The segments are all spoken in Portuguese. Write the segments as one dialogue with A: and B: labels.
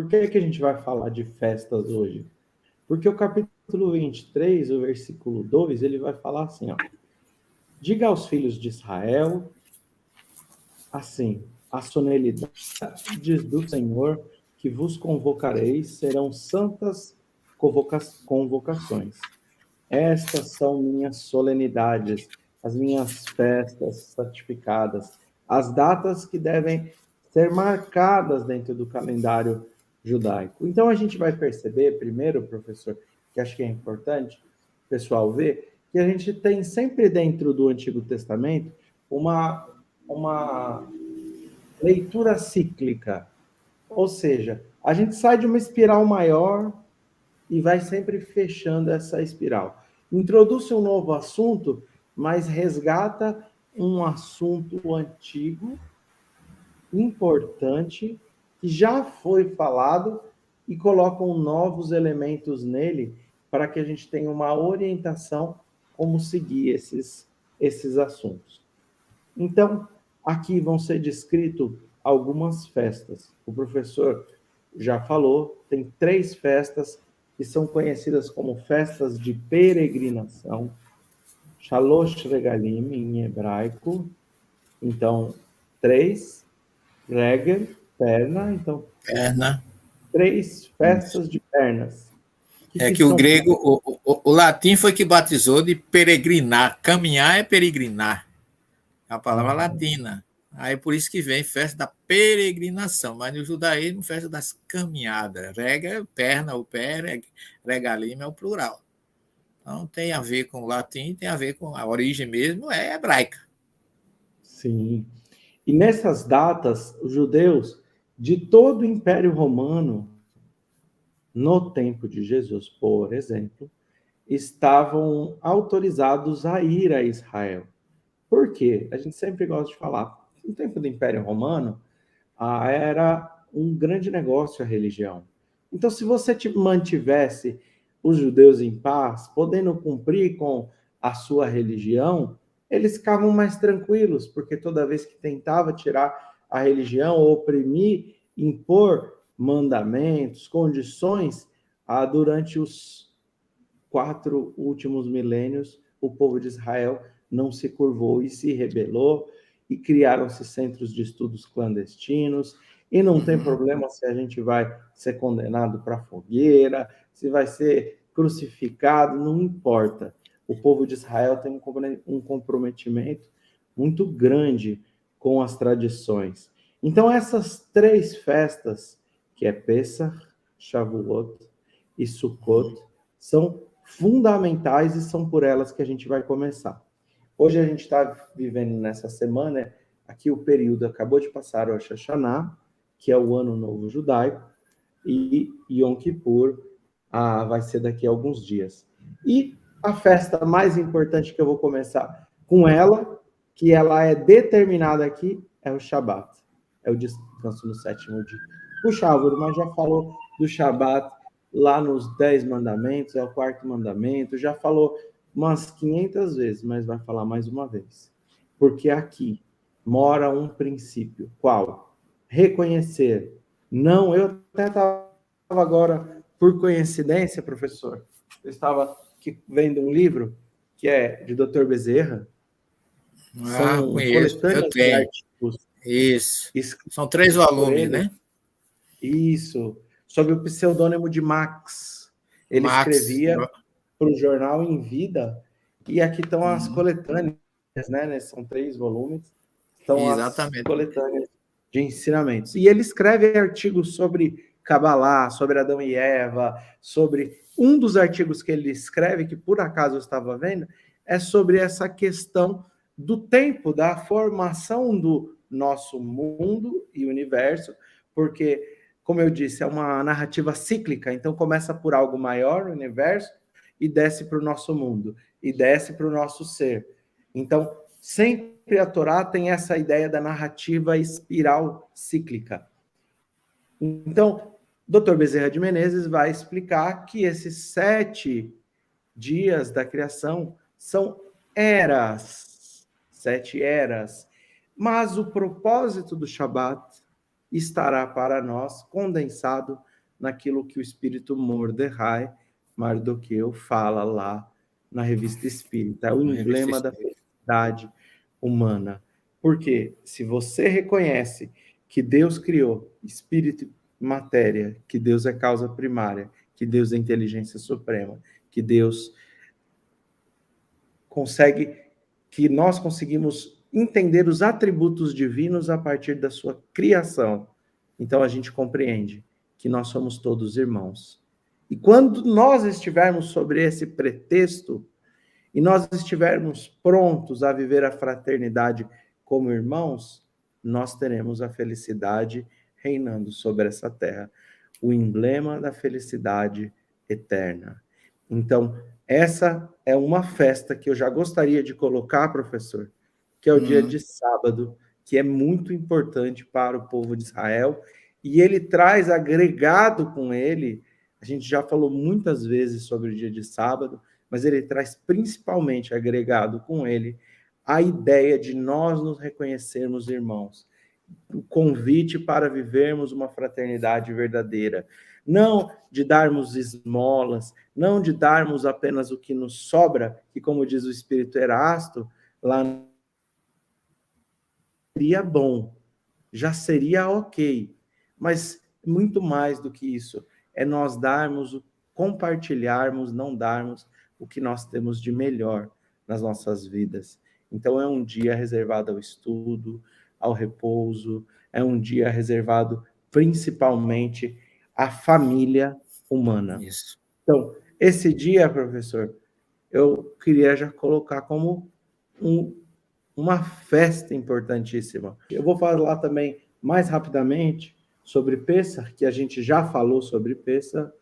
A: por que a gente vai falar de festas hoje? Porque o capítulo 23, o versículo 2, ele vai falar assim, ó. Diga aos filhos de Israel, assim, as solenidades do Senhor que vos convocareis serão santas convocações. Estas são minhas solenidades, as minhas festas santificadas, as datas que devem ser marcadas dentro do calendário judaico. Então a gente vai perceber, primeiro, professor, que acho que é importante o pessoal ver, que a gente tem sempre dentro do Antigo Testamento uma leitura cíclica. Ou seja, a gente sai de uma espiral maior e vai sempre fechando essa espiral. Introduz um novo assunto, mas resgata um assunto antigo, importante, que já foi falado e colocam novos elementos nele para que a gente tenha uma orientação como seguir esses assuntos. Então, aqui vão ser descritas algumas festas. O professor já falou, tem 3 festas que são conhecidas como festas de peregrinação, Shalosh Regalim em hebraico, então 3, Regel, perna, então
B: Perna.
A: 3 festas de pernas.
B: Que o grego, o latim foi que batizou de peregrinar. Caminhar é peregrinar. É a palavra latina. Aí por isso que vem festa da peregrinação, mas no judaísmo, festa das caminhadas. Rega é perna, o pé, regalim é o plural. Então tem a ver com o latim, tem a ver com a origem mesmo, é hebraica.
A: Sim. E nessas datas, os judeus de todo o Império Romano, no tempo de Jesus, por exemplo, estavam autorizados a ir a Israel. Por quê? A gente sempre gosta de falar. No tempo do Império Romano, era um grande negócio a religião. Então, se você mantivesse os judeus em paz, podendo cumprir com a sua religião, eles ficavam mais tranquilos, porque toda vez que tentava tirar a religião, oprimir, impor mandamentos, condições, durante os 4 últimos milênios, o povo de Israel não se curvou e se rebelou, e criaram-se centros de estudos clandestinos, e não tem problema se a gente vai ser condenado para fogueira, se vai ser crucificado, não importa. O povo de Israel tem um comprometimento muito grande com as tradições. Então, essas 3 festas, que é Pesach, Shavuot e Sukkot, são fundamentais e são por elas que a gente vai começar. Hoje a gente está vivendo nessa semana, aqui o período acabou de passar o Rosh Hashanah, que é o Ano Novo Judaico, e Yom Kippur vai ser daqui a alguns dias. E a festa mais importante que eu vou começar com ela, que ela é determinada aqui, é o Shabat. É o descanso no 7º dia. O Álvaro, mas já falou do Shabat lá nos 10 mandamentos, é o 4º mandamento, já falou umas 500 vezes, mas vai falar mais uma vez. Porque aqui mora um princípio. Qual? Reconhecer. Não, eu até estava agora, por coincidência, professor, eu estava aqui vendo um livro que é de Dr. Bezerra. São
B: Conheço, eu
A: coletâneas de
B: tenho.
A: artigos.
B: Isso. São 3 volumes,
A: ele,
B: né?
A: Isso. Sob o pseudônimo de Max. Ele escrevia para o jornal Em Vida, e aqui estão as coletâneas, né? São 3 volumes. Estão
B: Exatamente.
A: As coletâneas de ensinamentos. E ele escreve artigos sobre Kabbalah, sobre Adão e Eva, sobre... Um dos artigos que ele escreve, que por acaso eu estava vendo, é sobre essa questão do tempo, da formação do nosso mundo e universo, porque, como eu disse, é uma narrativa cíclica, então começa por algo maior, o universo, e desce para o nosso mundo, e desce para o nosso ser. Então, sempre a Torá tem essa ideia da narrativa espiral cíclica. Então, Dr. Bezerra de Menezes vai explicar que esses 7 dias da criação são eras, 7 eras, mas o propósito do Shabat estará para nós condensado naquilo que o espírito Mardoqueu fala lá na Revista Espírita. É o emblema da felicidade humana. Porque se você reconhece que Deus criou espírito e matéria, que Deus é causa primária, que Deus é inteligência suprema, que Deus que nós conseguimos entender os atributos divinos a partir da sua criação. Então a gente compreende que nós somos todos irmãos. E quando nós estivermos sobre esse pretexto e nós estivermos prontos a viver a fraternidade como irmãos, nós teremos a felicidade reinando sobre essa terra, o emblema da felicidade eterna. Então, essa é uma festa que eu já gostaria de colocar, professor, que é o dia de sábado, que é muito importante para o povo de Israel, e ele traz agregado com ele, a gente já falou muitas vezes sobre o dia de sábado, mas ele traz principalmente agregado com ele a ideia de nós nos reconhecermos irmãos, o convite para vivermos uma fraternidade verdadeira, não de darmos esmolas, não de darmos apenas o que nos sobra, que, como diz o Espírito Erasto, lá seria bom, já seria ok, mas muito mais do que isso, é nós darmos, compartilharmos, não darmos o que nós temos de melhor nas nossas vidas. Então, é um dia reservado ao estudo, ao repouso, é um dia reservado principalmente à família humana.
B: Isso.
A: Então, esse dia, professor, eu queria já colocar como uma festa importantíssima. Eu vou falar também mais rapidamente sobre Pêssar, que a gente já falou sobre Pêssar.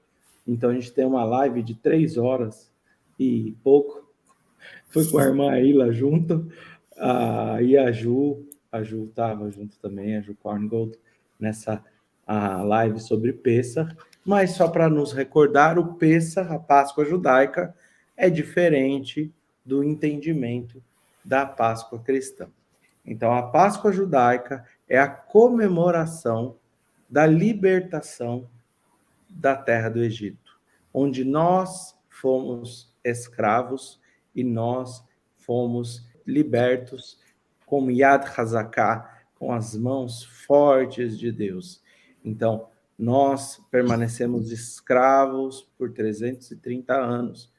A: Então, a gente tem uma live de 3 horas e pouco. Foi com a irmã Aila junto, e a Ju estava junto também, a Ju Korngold, nessa live sobre Pêssar. Mas só para nos recordar, o Pêssar, a Páscoa judaica, é diferente do entendimento da Páscoa cristã. Então, a Páscoa judaica é a comemoração da libertação da terra do Egito, onde nós fomos escravos e nós fomos libertos com Yad Hazaká, com as mãos fortes de Deus. Então, nós permanecemos escravos por 330 anos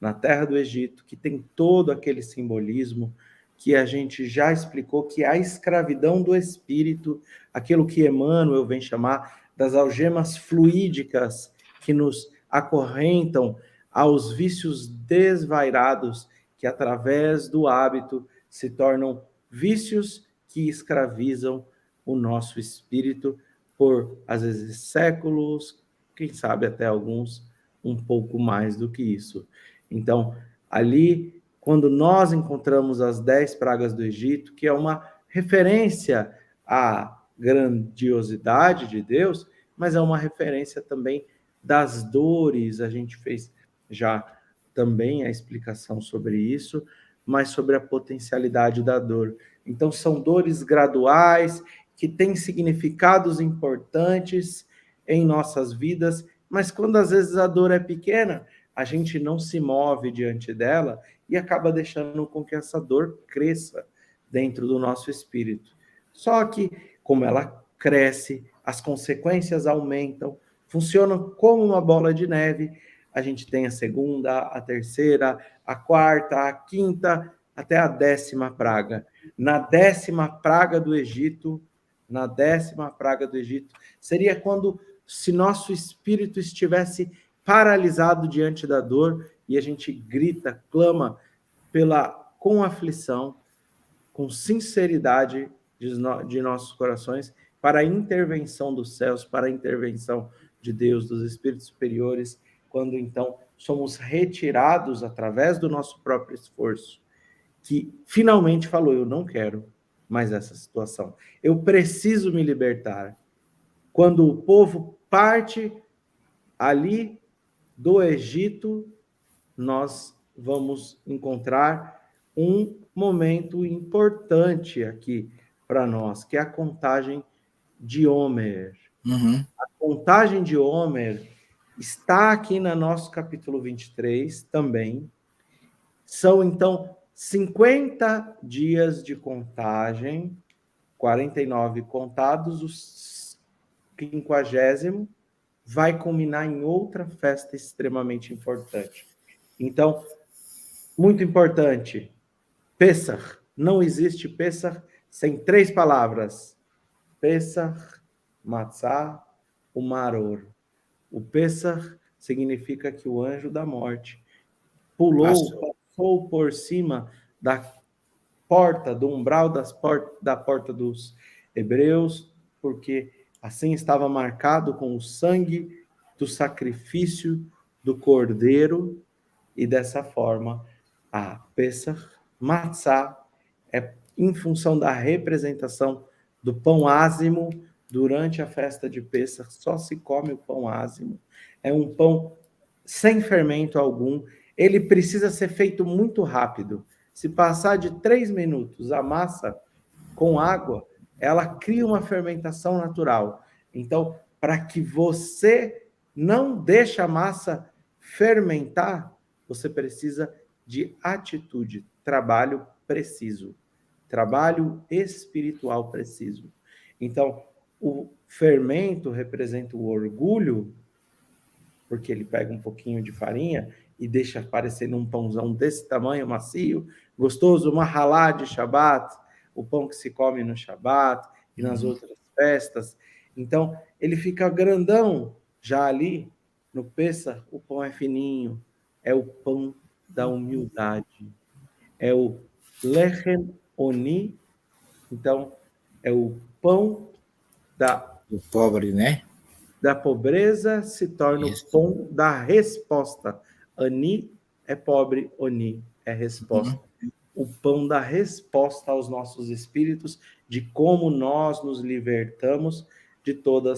A: na terra do Egito, que tem todo aquele simbolismo que a gente já explicou, que é a escravidão do espírito, aquilo que Emmanuel vem chamar das algemas fluídicas que nos acorrentam aos vícios desvairados, que através do hábito se tornam vícios que escravizam o nosso espírito por, às vezes, séculos, quem sabe até alguns um pouco mais do que isso. Então, ali, quando nós encontramos as 10 pragas do Egito, que é uma referência à grandiosidade de Deus, mas é uma referência também das dores, a gente fez já também a explicação sobre isso, mas sobre a potencialidade da dor. Então, são dores graduais, que têm significados importantes em nossas vidas, mas quando às vezes a dor é pequena, a gente não se move diante dela e acaba deixando com que essa dor cresça dentro do nosso espírito. Só que, como ela cresce, as consequências aumentam, funcionam como uma bola de neve. A gente tem a segunda, a terceira, a quarta, a quinta, até a 10ª praga. Na 10ª praga do Egito, seria quando, se nosso espírito estivesse paralisado diante da dor, e a gente grita, clama com aflição, com sinceridade de nossos corações, para a intervenção dos céus, para a intervenção de Deus, dos espíritos superiores, quando então somos retirados através do nosso próprio esforço, que finalmente falou, eu não quero mais essa situação, eu preciso me libertar. Quando o povo parte ali do Egito, nós vamos encontrar um momento importante aqui para nós, que é a contagem de Homer.
B: Uhum.
A: A contagem de Homer está aqui no nosso capítulo 23 também. São, então, 50 dias de contagem, 49 contados, os 50º vai culminar em outra festa extremamente importante. Então, muito importante, Pessach. Não existe Pessach sem 3 palavras. Pessach, Matzah, o Maror. O Pessach significa que o anjo da morte passou por cima da porta, do umbral da porta dos hebreus, porque assim estava marcado com o sangue do sacrifício do cordeiro, e dessa forma a Pesach Matzah é em função da representação do pão ázimo. Durante a festa de Pesach só se come o pão ázimo. É um pão sem fermento algum. Ele precisa ser feito muito rápido. Se passar de 3 minutos a massa com água, ela cria uma fermentação natural. Então, para que você não deixe a massa fermentar, você precisa de atitude, trabalho preciso, trabalho espiritual preciso. Então, o fermento representa o orgulho, porque ele pega um pouquinho de farinha e deixa aparecer num pãozão desse tamanho, macio, gostoso, uma halá de Shabat, o pão que se come no Shabat e nas outras festas. Então, ele fica grandão. Já ali, no Pessah, o pão é fininho, é o pão da humildade, é o Lechem Oni, então, é o pão
B: Do pobre, né?
A: da pobreza se torna o
B: Isso.
A: pão da resposta. Ani é pobre, Oni é resposta. O pão da resposta aos nossos espíritos, de como nós nos libertamos de todo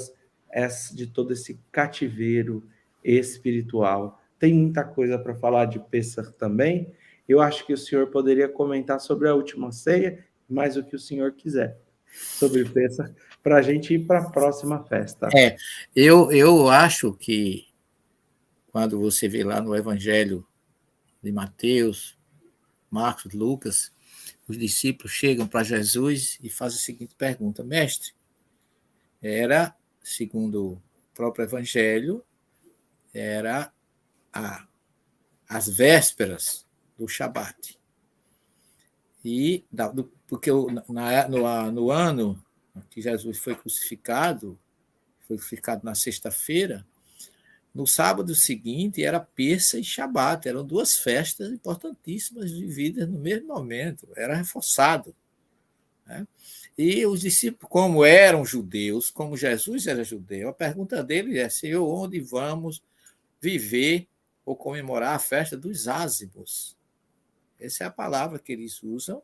A: esse cativeiro espiritual. Tem muita coisa para falar de Pessah também. Eu acho que o senhor poderia comentar sobre a última ceia, mais o que o senhor quiser sobre Pessah, para a gente ir para a próxima festa.
B: Eu acho que quando você vê lá no Evangelho de Mateus, Marcos, Lucas, os discípulos chegam para Jesus e fazem a seguinte pergunta: Mestre, era, segundo o próprio Evangelho, era as vésperas do Shabat. Porque no ano que Jesus foi crucificado na sexta-feira, no sábado seguinte era Pessa e Shabat, eram 2 festas importantíssimas vividas no mesmo momento, era reforçado. Né? E os discípulos, como eram judeus, como Jesus era judeu, a pergunta dele é: Senhor, onde vamos viver ou comemorar a festa dos ázimos? Essa é a palavra que eles usam,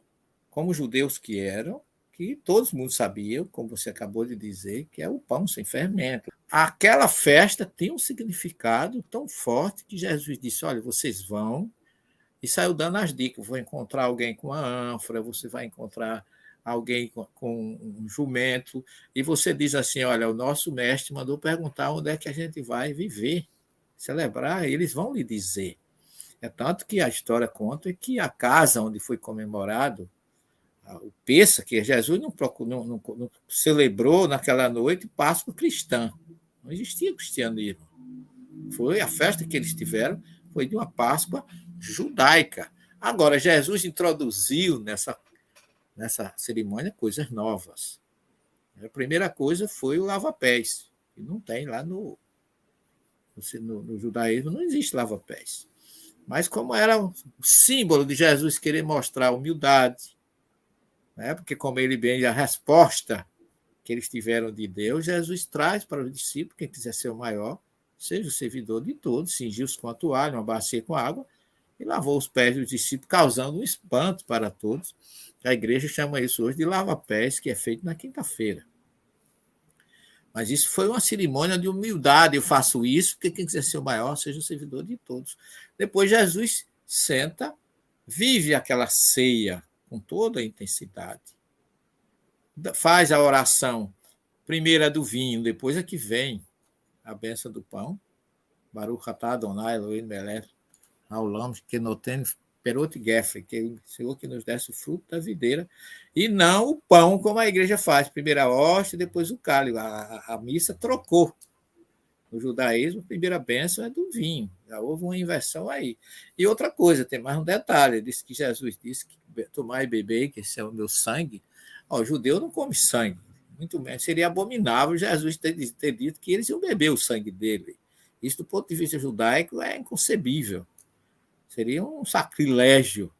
B: como judeus que eram, que todo mundo sabia, como você acabou de dizer, que é o pão sem fermento. Aquela festa tem um significado tão forte que Jesus disse: olha, vocês vão, e saiu dando as dicas. Vou encontrar alguém com uma ânfora, você vai encontrar alguém com um jumento, e você diz assim: olha, o nosso mestre mandou perguntar onde é que a gente vai viver, celebrar, e eles vão lhe dizer. É tanto que a história conta que a casa onde foi comemorado o Pessa, que Jesus não celebrou naquela noite Páscoa cristã. Não existia cristianismo. Foi a festa que eles tiveram, foi de uma Páscoa judaica. Agora, Jesus introduziu nessa cerimônia coisas novas. A primeira coisa foi o lava-pés, que não tem lá no judaísmo, não existe lava-pés. Mas como era o símbolo de Jesus querer mostrar humildade, né? Porque como ele bem a resposta que eles tiveram de Deus, Jesus traz para os discípulos: quem quiser ser o maior, seja o servidor de todos, cingiu-se com a toalha, uma bacia com água, e lavou os pés dos discípulos, causando um espanto para todos. A igreja chama isso hoje de lava-pés, que é feito na quinta-feira. Mas isso foi uma cerimônia de humildade. Eu faço isso porque quem quiser ser o maior, seja o servidor de todos. Depois Jesus senta, vive aquela ceia com toda a intensidade, faz a oração Primeiro é do vinho, depois é que vem a bênção do pão. Baruch atah Adonai Eloheinu melech haolam que noten perot gefre, que é o Senhor que nos desse o fruto da videira, e não o pão como a igreja faz, primeiro a hóstia, depois o cálice. A missa trocou. No judaísmo, a primeira bênção é do vinho. Já houve uma inversão aí. E outra coisa, tem mais um detalhe. Diz que Jesus disse que tomar e beber, que esse é o meu sangue. Ó, o judeu não come sangue. Muito menos. Seria abominável Jesus ter dito que eles iam beber o sangue dele. Isso, do ponto de vista judaico, é inconcebível. Seria um sacrilégio.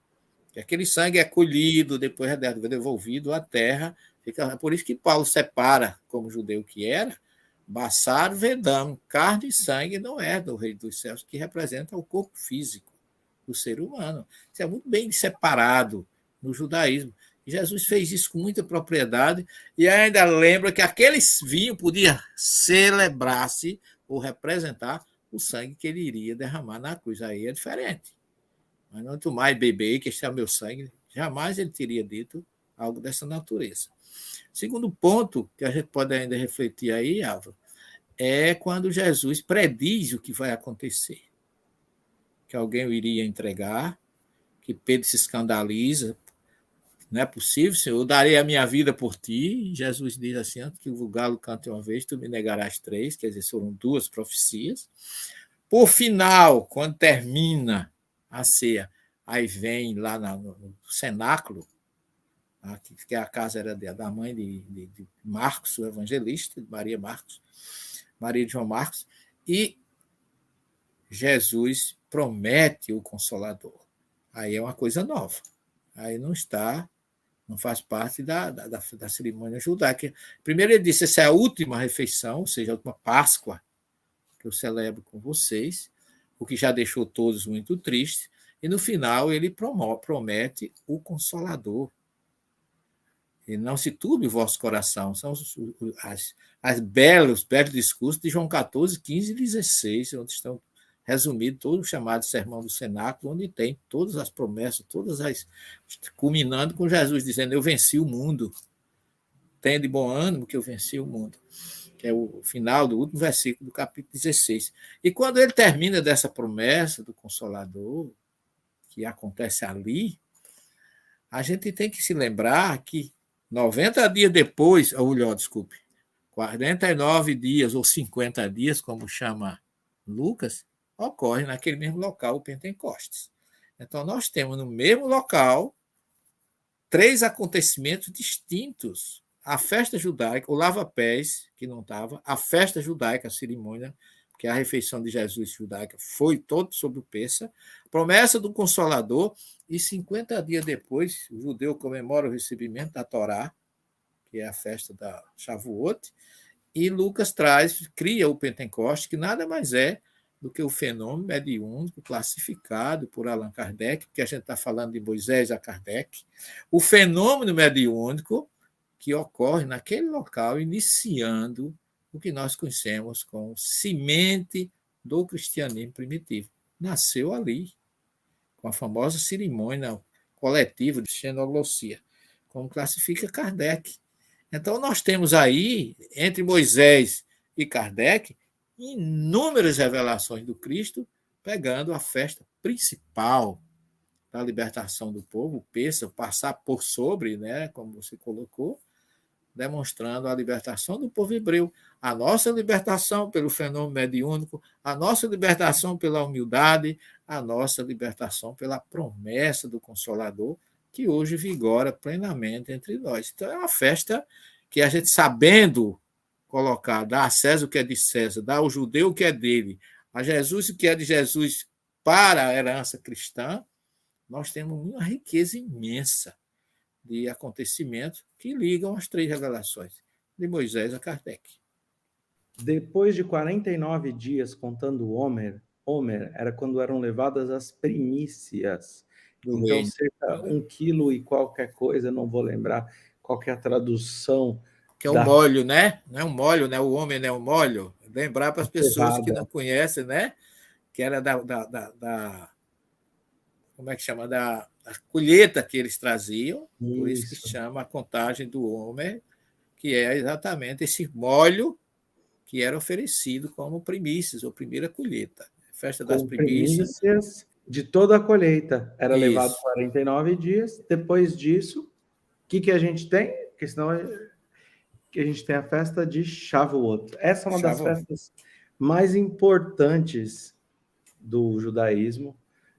B: Aquele sangue é colhido, depois é devolvido à terra. Por isso que Paulo separa, como judeu que era, Bassar Vedam, carne e sangue não é do Rei dos Céus, que representa o corpo físico do ser humano. Isso é muito bem separado no judaísmo. E Jesus fez isso com muita propriedade e ainda lembra que aquele vinho podia celebrar-se ou representar o sangue que ele iria derramar na cruz. Aí é diferente. Mas não tomar e beber, que este é o meu sangue. Jamais ele teria dito algo dessa natureza. Segundo ponto que a gente pode ainda refletir aí, Álvaro, é quando Jesus prediz o que vai acontecer. Que alguém o iria entregar, que Pedro se escandaliza. Não é possível, Senhor, eu darei a minha vida por ti. E Jesus diz assim, antes que o galo cante uma vez, tu me negarás três, quer dizer, foram duas profecias. Por final, quando termina a ceia, aí vem lá no cenáculo, que a casa era da mãe de Marcos, o evangelista, de Maria Marcos, Maria de João Marcos, e Jesus promete o Consolador. Aí é uma coisa nova. Aí não faz parte da cerimônia judaica. Primeiro ele disse, essa é a última refeição, ou seja, a última Páscoa que eu celebro com vocês, o que já deixou todos muito tristes, e no final ele promete o Consolador. E não se turbe o vosso coração. São os belos discursos de João 14, 15 e 16, onde estão resumidos todo o chamado Sermão do Cenáculo, onde tem todas as promessas, culminando com Jesus dizendo, eu venci o mundo. Tenha de bom ânimo que eu venci o mundo. Que é o final do último versículo do capítulo 16. E quando ele termina dessa promessa do Consolador, que acontece ali, a gente tem que se lembrar que 90 dias depois, ou melhor, desculpe, 49 dias ou 50 dias, como chama Lucas, ocorre naquele mesmo local o Pentecostes. Então, nós temos no mesmo local 3 acontecimentos distintos. A festa judaica, o lava-pés, que não estava, a festa judaica, a cerimônia, que é a refeição de Jesus judaica, foi todo sobre o Pêssar, promessa do Consolador, e 50 dias depois, o judeu comemora o recebimento da Torá, que é a festa da Shavuot, e Lucas cria o Pentecoste, que nada mais é do que o fenômeno mediúnico classificado por Allan Kardec, porque a gente está falando de Moisés a Kardec, o fenômeno mediúnico que ocorre naquele local, iniciando o que nós conhecemos como semente do cristianismo primitivo. Nasceu ali, com a famosa cerimônia coletiva de xenoglossia, como classifica Kardec. Então, nós temos aí, entre Moisés e Kardec, inúmeras revelações do Cristo, pegando a festa principal da libertação do povo, o Pêssar, passar por sobre, né, como você colocou, demonstrando a libertação do povo hebreu, a nossa libertação pelo fenômeno mediúnico, a nossa libertação pela humildade, a nossa libertação pela promessa do Consolador, que hoje vigora plenamente entre nós. Então, é uma festa que a gente, sabendo colocar, dar a César o que é de César, dar ao judeu o que é dele, a Jesus o que é de Jesus para a herança cristã, nós temos uma riqueza imensa de acontecimentos que ligam as 3 revelações, de Moisés a Kardec.
A: Depois de 49 dias, contando Homer era quando eram levadas as primícias. Então, cerca 1 quilo e qualquer coisa, não vou lembrar qual que é a tradução.
B: Que é o molho, né? Não é um molho, né? O homem não é um molho. Lembrar para as pessoas que não conhecem, né? Que era como é que chama? Da colheita que eles traziam, por isso que chama a contagem do homem, que é exatamente esse molho que era oferecido como primícias, ou primeira colheita. Festa das
A: Com
B: primícias.
A: primícias de toda a colheita. Era levado
B: Isso.
A: 49 dias. Depois disso, o que a gente tem? Porque senão que a gente tem a festa de Shavuot. Essa é uma das
B: Shavuot.
A: festas mais importantes do judaísmo.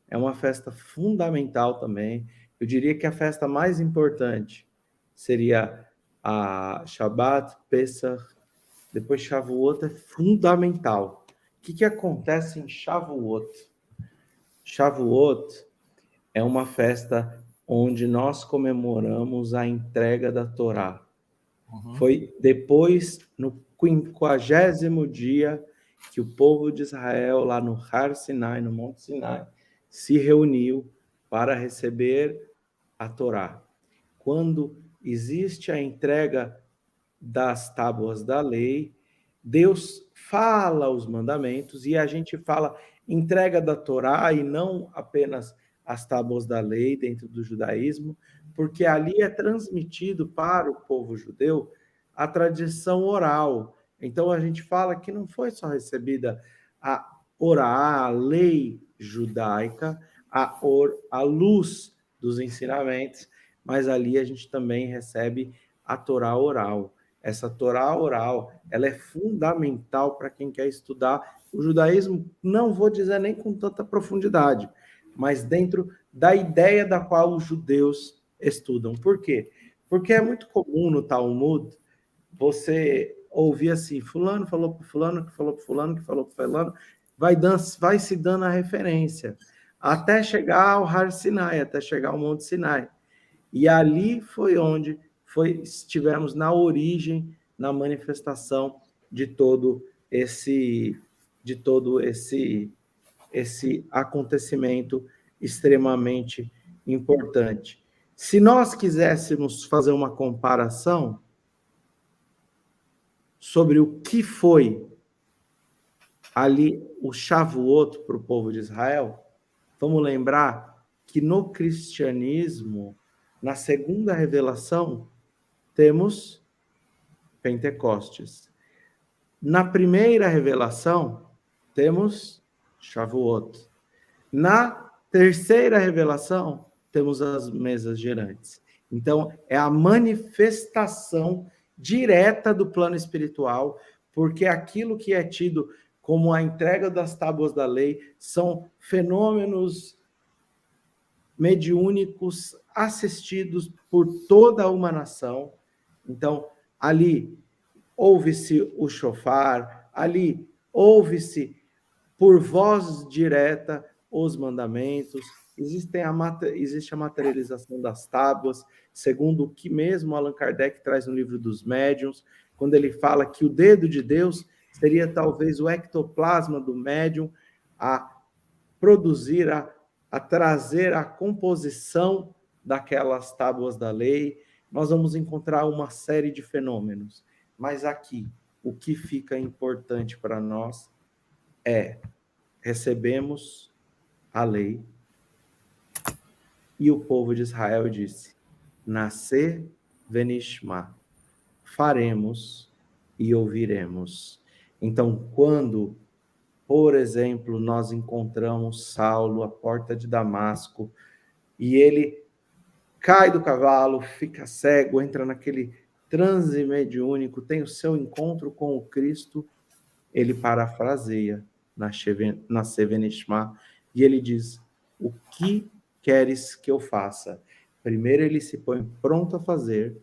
A: É uma festa fundamental também. Eu diria que a festa mais importante seria a Shabbat, Pesach, depois Shavuot é fundamental. O que acontece em Shavuot? Shavuot é uma festa onde nós comemoramos a entrega da Torá. Foi depois, no 50º dia, que o povo de Israel, lá no Har Sinai, no Monte Sinai, se reuniu para receber a Torá. Quando existe a entrega das tábuas da lei, Deus fala os mandamentos e a gente fala entrega da Torá e não apenas as tábuas da lei dentro do judaísmo, porque ali é transmitido para o povo judeu a tradição oral. Então a gente fala que não foi só recebida a Orá, a lei judaica, a luz dos ensinamentos, mas ali a gente também recebe a Torá oral. Essa Torá oral, ela é fundamental para quem quer estudar o judaísmo, não vou dizer nem com tanta profundidade, mas dentro da ideia da qual os judeus estudam. Por quê? Porque é muito comum no Talmud você ouvir assim, fulano falou para fulano, que falou para fulano, que falou para fulano, vai se dando a referência, até chegar ao Har Sinai, até chegar ao Monte Sinai. E ali foi onde estivemos na origem, na manifestação de todo esse acontecimento extremamente importante. Se nós quiséssemos fazer uma comparação sobre o que foi ali o Shavuot para o povo de Israel, vamos lembrar que no cristianismo, na segunda revelação, temos Pentecostes. Na primeira revelação, temos Shavuot. Na terceira revelação, temos as mesas girantes. Então, é a manifestação direta do plano espiritual, porque aquilo que é tido como a entrega das tábuas da lei são fenômenos mediúnicos assistidos por toda uma nação. Então, ali ouve-se o shofar, ali ouve-se por voz direta os mandamentos, existe a materialização das tábuas, segundo o que mesmo Allan Kardec traz no livro dos médiuns, quando ele fala que o dedo de Deus seria talvez o ectoplasma do médium a produzir, a trazer a composição daquelas tábuas da lei. Nós vamos encontrar uma série de fenômenos, mas aqui o que fica importante para nós é recebemos a lei e o povo de Israel disse: nascer venishma, faremos e ouviremos. Então, quando, por exemplo, nós encontramos Saulo à porta de Damasco e ele cai do cavalo, fica cego, entra naquele transe mediúnico, tem o seu encontro com o Cristo, ele parafraseia na Sevenishma e ele diz: o que queres que eu faça? Primeiro ele se põe pronto a fazer,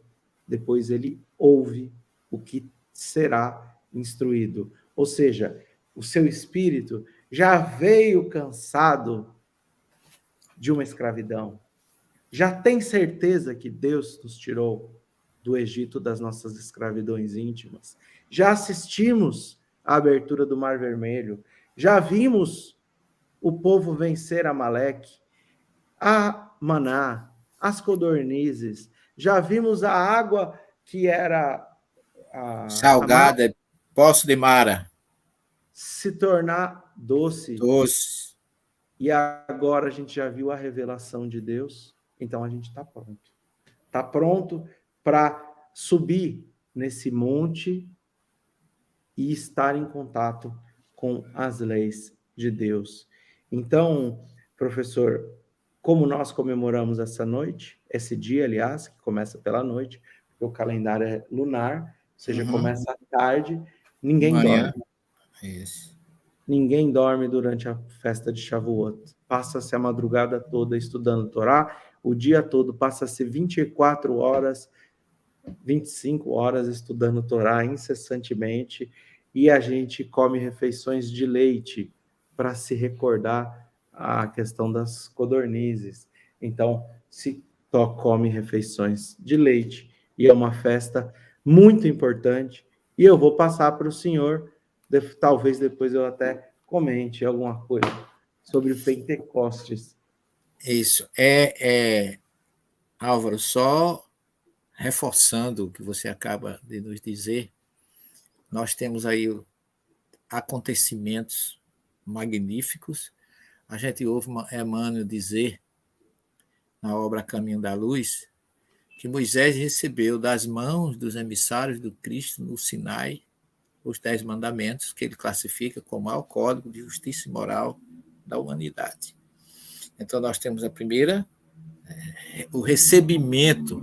A: depois ele ouve o que será instruído. Ou seja, o seu espírito já veio cansado de uma escravidão. Já tem certeza que Deus nos tirou do Egito das nossas escravidões íntimas. Já assistimos à abertura do Mar Vermelho. Já vimos o povo vencer Amaleque, a Maná, as codornizes. Já vimos a água que era
B: Salgada, poço de Mara.
A: Se tornar doce.
B: Doce.
A: E agora a gente já viu a revelação de Deus, então a gente está pronto. Está pronto para subir nesse monte e estar em contato com as leis de Deus. Então, professor, como nós comemoramos essa noite, esse dia, aliás, que começa pela noite, porque o calendário é lunar, ou seja, começa à tarde, ninguém
B: Manhã.
A: dorme.
B: Isso.
A: Ninguém dorme durante a festa de Shavuot. Passa-se a madrugada toda estudando Torá, o dia todo passa-se 24 horas, 25 horas estudando Torá incessantemente, e a gente come refeições de leite para se recordar a questão das codornizes. Então, se come refeições de leite, e é uma festa muito importante, e eu vou passar para o senhor, talvez depois eu até comente alguma coisa sobre o Pentecostes.
B: Isso. Álvaro, só reforçando o que você acaba de nos dizer, nós temos aí acontecimentos magníficos. A gente ouve Emmanuel dizer, na obra Caminho da Luz, que Moisés recebeu das mãos dos emissários do Cristo no Sinai os 10 mandamentos, que ele classifica como o código de justiça e moral da humanidade. Então, nós temos a primeira, o recebimento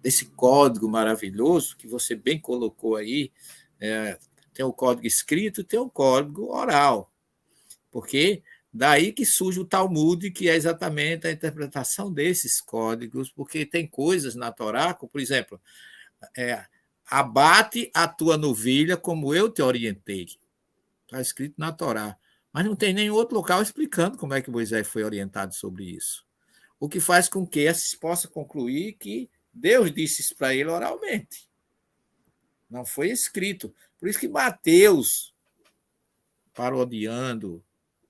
B: desse código maravilhoso, que você bem colocou aí, tem o código escrito, tem o código oral, porque daí que surge o Talmud, que é exatamente a interpretação desses códigos, porque tem coisas na Torá, como, por exemplo, abate a tua novilha como eu te orientei. Está escrito na Torá. Mas não tem nenhum outro local explicando como é que Moisés foi orientado sobre isso. O que faz com que se possa concluir que Deus disse isso para ele oralmente. Não foi escrito. Por isso que Mateus, parodiando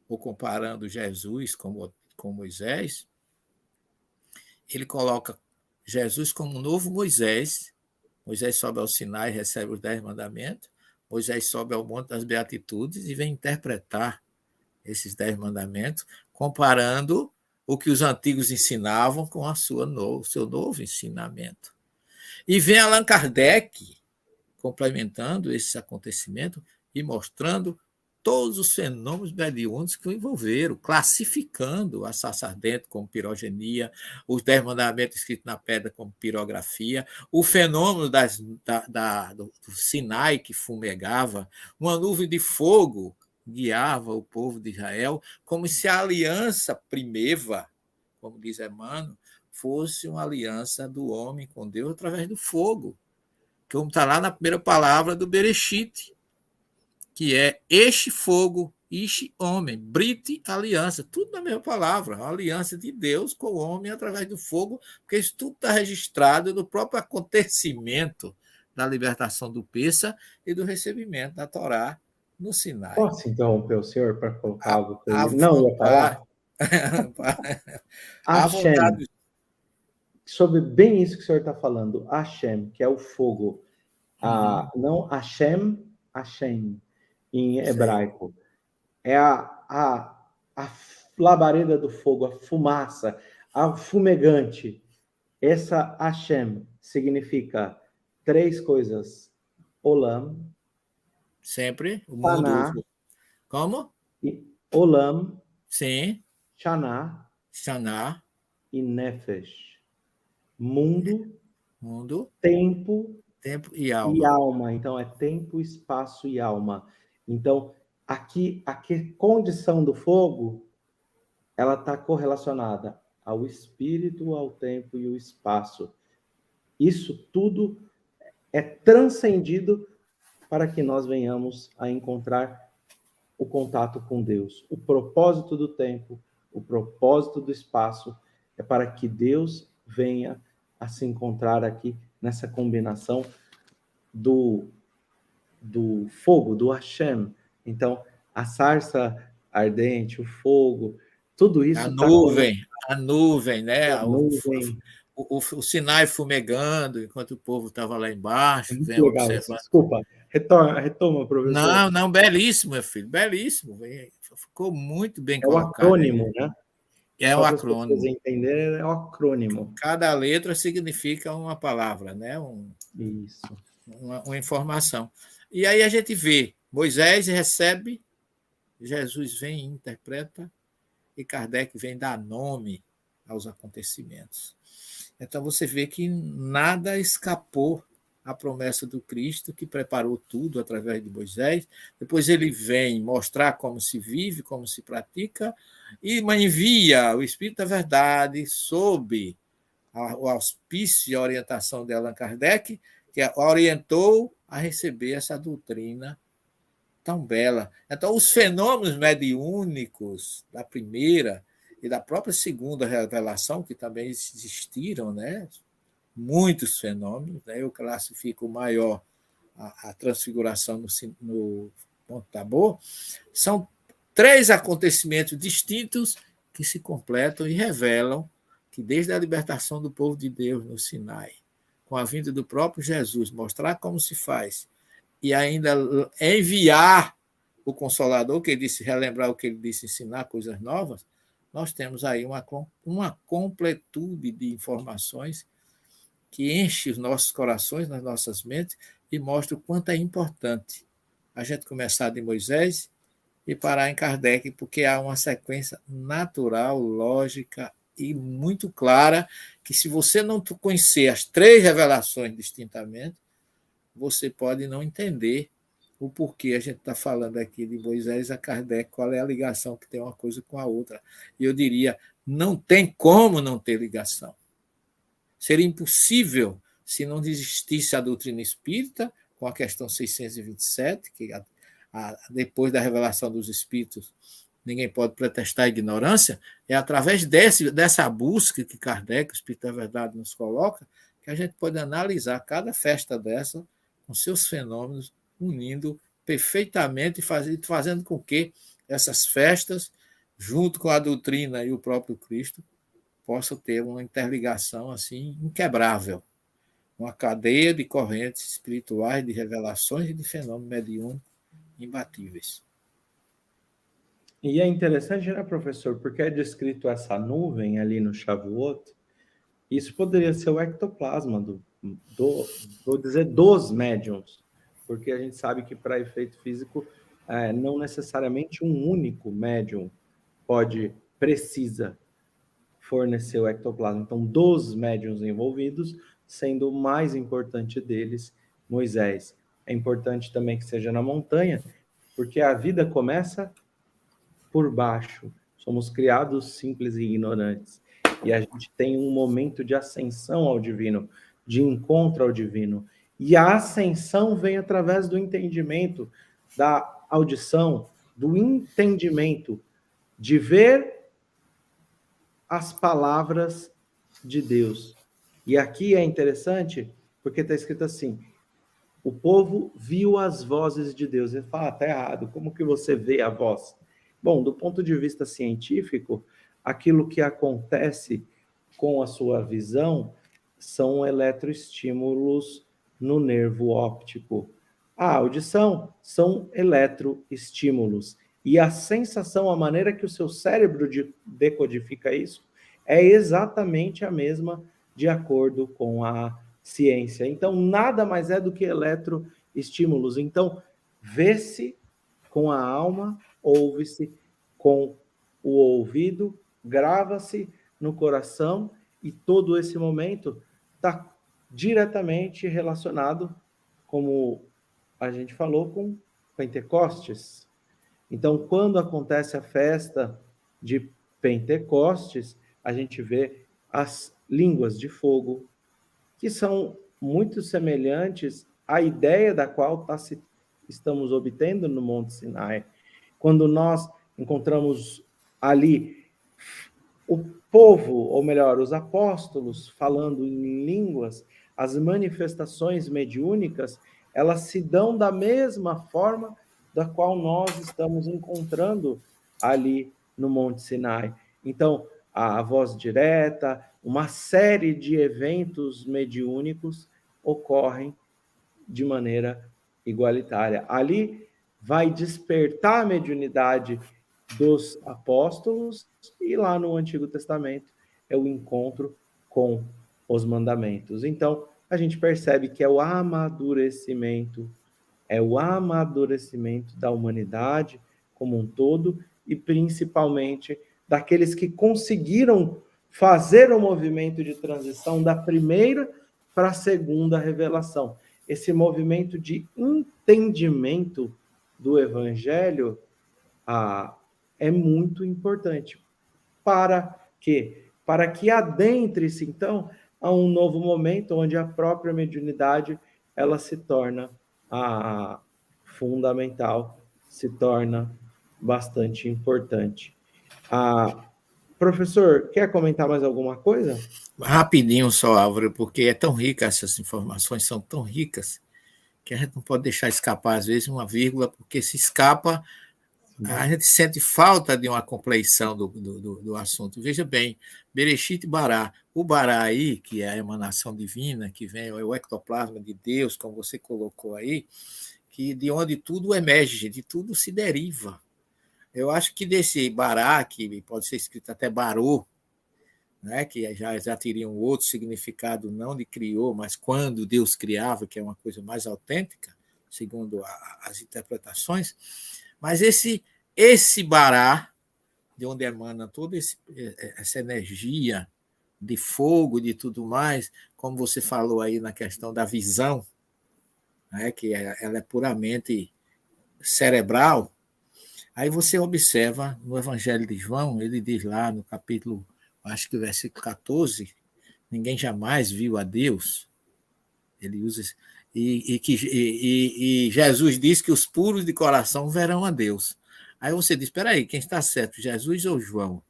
B: ou comparando Jesus com Moisés, ele coloca Jesus como um novo Moisés. Moisés sobe ao Sinai e recebe os 10 mandamentos. Moisés sobe ao Monte das Beatitudes e vem interpretar esses 10 mandamentos, comparando o que os antigos ensinavam com o seu novo ensinamento. E vem Allan Kardec complementando esse acontecimento e mostrando todos os fenômenos mediúnicos que o envolveram, classificando a sarça ardente como pirogenia, os 10 mandamentos escritos na pedra como pirografia, o fenômeno do Sinai que fumegava, uma nuvem de fogo guiava o povo de Israel, como se a aliança primeva, como diz Emmanuel, fosse uma aliança do homem com Deus através do fogo, como está lá na primeira palavra do Bereshit, que é este fogo, este homem, Brit, aliança, tudo na mesma palavra, a aliança de Deus com o homem através do fogo, porque isso tudo está registrado no próprio acontecimento da libertação do Pessa e do recebimento da Torá no Sinai.
A: Posso interromper o senhor para colocar algo que eu
B: não
A: ia falar?
B: À vontade.
A: Sobre bem isso que o senhor está falando, Hashem, que é o fogo, não Hashem, em hebraico, é a labareda do fogo, a fumaça, a fumegante. Essa Hashem significa 3 coisas: Olam,
B: sempre o mundo.
A: Shana,
B: Como?
A: Olam,
B: sim,
A: Shana e Nefesh. Mundo, tempo
B: e alma.
A: Então, é tempo, espaço e alma. Então, aqui, a condição do fogo, ela está correlacionada ao espírito, ao tempo e ao espaço. Isso tudo é transcendido para que nós venhamos a encontrar o contato com Deus. O propósito do tempo, o propósito do espaço é para que Deus venha a se encontrar aqui nessa combinação do fogo, do Hashem. Então, a sarça ardente, o fogo, tudo isso...
B: A nuvem, né?
A: A nuvem.
B: O Sinai fumegando, enquanto o povo estava lá embaixo.
A: Muito legal. Desculpa, retoma, professor.
B: Não, belíssimo, meu filho, belíssimo. Ficou muito bem colocado.
A: É o acrônimo, né?
B: É
A: Só
B: um
A: para as pessoas
B: acrônimo.
A: entenderem, é o acrônimo.
B: Cada letra significa uma palavra, né?
A: Isso.
B: Uma informação. E aí a gente vê, Moisés recebe, Jesus vem e interpreta, e Kardec vem dar nome aos acontecimentos. Então você vê que nada escapou à promessa do Cristo, que preparou tudo através de Moisés. Depois ele vem mostrar como se vive, como se pratica, e envia o Espírito da Verdade sob o auspício e a orientação de Allan Kardec, que orientou a receber essa doutrina tão bela. Então, os fenômenos mediúnicos da primeira e da própria segunda revelação, que também existiram, né? Muitos fenômenos, né? Eu classifico o maior, a transfiguração no Monte Tabor, são 3 acontecimentos distintos que se completam e revelam que desde a libertação do povo de Deus no Sinai, com a vinda do próprio Jesus, mostrar como se faz, e ainda enviar o Consolador, que ele disse, relembrar o que ele disse, ensinar coisas novas, nós temos aí uma completude de informações que enche os nossos corações, nas nossas mentes, e mostra o quanto é importante a gente começar de Moisés e parar em Kardec, porque há uma sequência natural, lógica e muito clara, que se você não conhecer as 3 revelações distintamente, você pode não entender o porquê a gente está falando aqui de Moisés a Kardec, qual é a ligação que tem uma coisa com a outra. E eu diria, não tem como não ter ligação. Seria impossível se não existisse a doutrina espírita, com a questão 627, que depois da revelação dos espíritos, ninguém pode protestar a ignorância, é através dessa busca que Kardec, o Espírito da Verdade, nos coloca, que a gente pode analisar cada festa dessa com seus fenômenos, unindo perfeitamente e fazendo com que essas festas, junto com a doutrina e o próprio Cristo, possam ter uma interligação assim inquebrável, uma cadeia de correntes espirituais, de revelações e de fenômenos mediúnicos imbatíveis.
A: E é interessante, né, professor, porque é descrito essa nuvem ali no Shavuot, isso poderia ser o ectoplasma vou dizer, dos médiums, porque a gente sabe que para efeito físico, não necessariamente um único médium precisa fornecer o ectoplasma. Então, dos médiums envolvidos, sendo o mais importante deles, Moisés. É importante também que seja na montanha, porque a vida começa por baixo. Somos criados simples e ignorantes. E a gente tem um momento de ascensão ao divino, de encontro ao divino. E a ascensão vem através do entendimento, da audição, do entendimento, de ver as palavras de Deus. E aqui é interessante, porque está escrito assim: o povo viu as vozes de Deus. Ele fala, está errado, como que você vê a voz? Bom, do ponto de vista científico, aquilo que acontece com a sua visão são eletroestímulos no nervo óptico. A audição são eletroestímulos. E a sensação, a maneira que o seu cérebro decodifica isso, é exatamente a mesma de acordo com a ciência. Então, nada mais é do que eletroestímulos. Então, vê-se com a alma, ouve-se com o ouvido, grava-se no coração, e todo esse momento está diretamente relacionado, como a gente falou, com Pentecostes. Então, quando acontece a festa de Pentecostes, a gente vê as línguas de fogo, que são muito semelhantes à ideia da qual estamos obtendo no Monte Sinai. Quando nós encontramos ali o povo, ou melhor, os apóstolos falando em línguas, as manifestações mediúnicas, elas se dão da mesma forma da qual nós estamos encontrando ali no Monte Sinai. Então, a voz direta, uma série de eventos mediúnicos ocorrem de maneira igualitária. Ali vai despertar a mediunidade dos apóstolos, e lá no Antigo Testamento é o encontro com os mandamentos. Então, a gente percebe que é o amadurecimento da humanidade como um todo, e principalmente daqueles que conseguiram fazer o movimento de transição da primeira para a segunda revelação. Esse movimento de entendimento do Evangelho é muito importante. Para quê? Para que adentre-se, então, a um novo momento onde a própria mediunidade ela se torna fundamental, se torna bastante importante. Professor, quer comentar mais alguma coisa?
B: Rapidinho só, Álvaro, porque é tão rica, essas informações são tão ricas, que a gente não pode deixar escapar, às vezes, uma vírgula, porque se escapa, a gente sente falta de uma compleição do assunto. Veja bem, Bereshit Bará. O Bará aí, que é a emanação divina, que vem, é o ectoplasma de Deus, como você colocou aí, que de onde tudo emerge, de tudo se deriva. Eu acho que desse Bará, que pode ser escrito até Barô, né, que já teria um outro significado, não de criou, mas quando Deus criava, que é uma coisa mais autêntica, segundo as interpretações. Mas esse Bará, de onde emana toda essa energia de fogo, de tudo mais, como você falou aí na questão da visão, né, que ela é puramente cerebral. Aí você observa no Evangelho de João, ele diz lá no capítulo, acho que o versículo 14, ninguém jamais viu a Deus. Ele usa e Jesus diz que os puros de coração verão a Deus. Aí você diz, espera aí, quem está certo, Jesus ou João?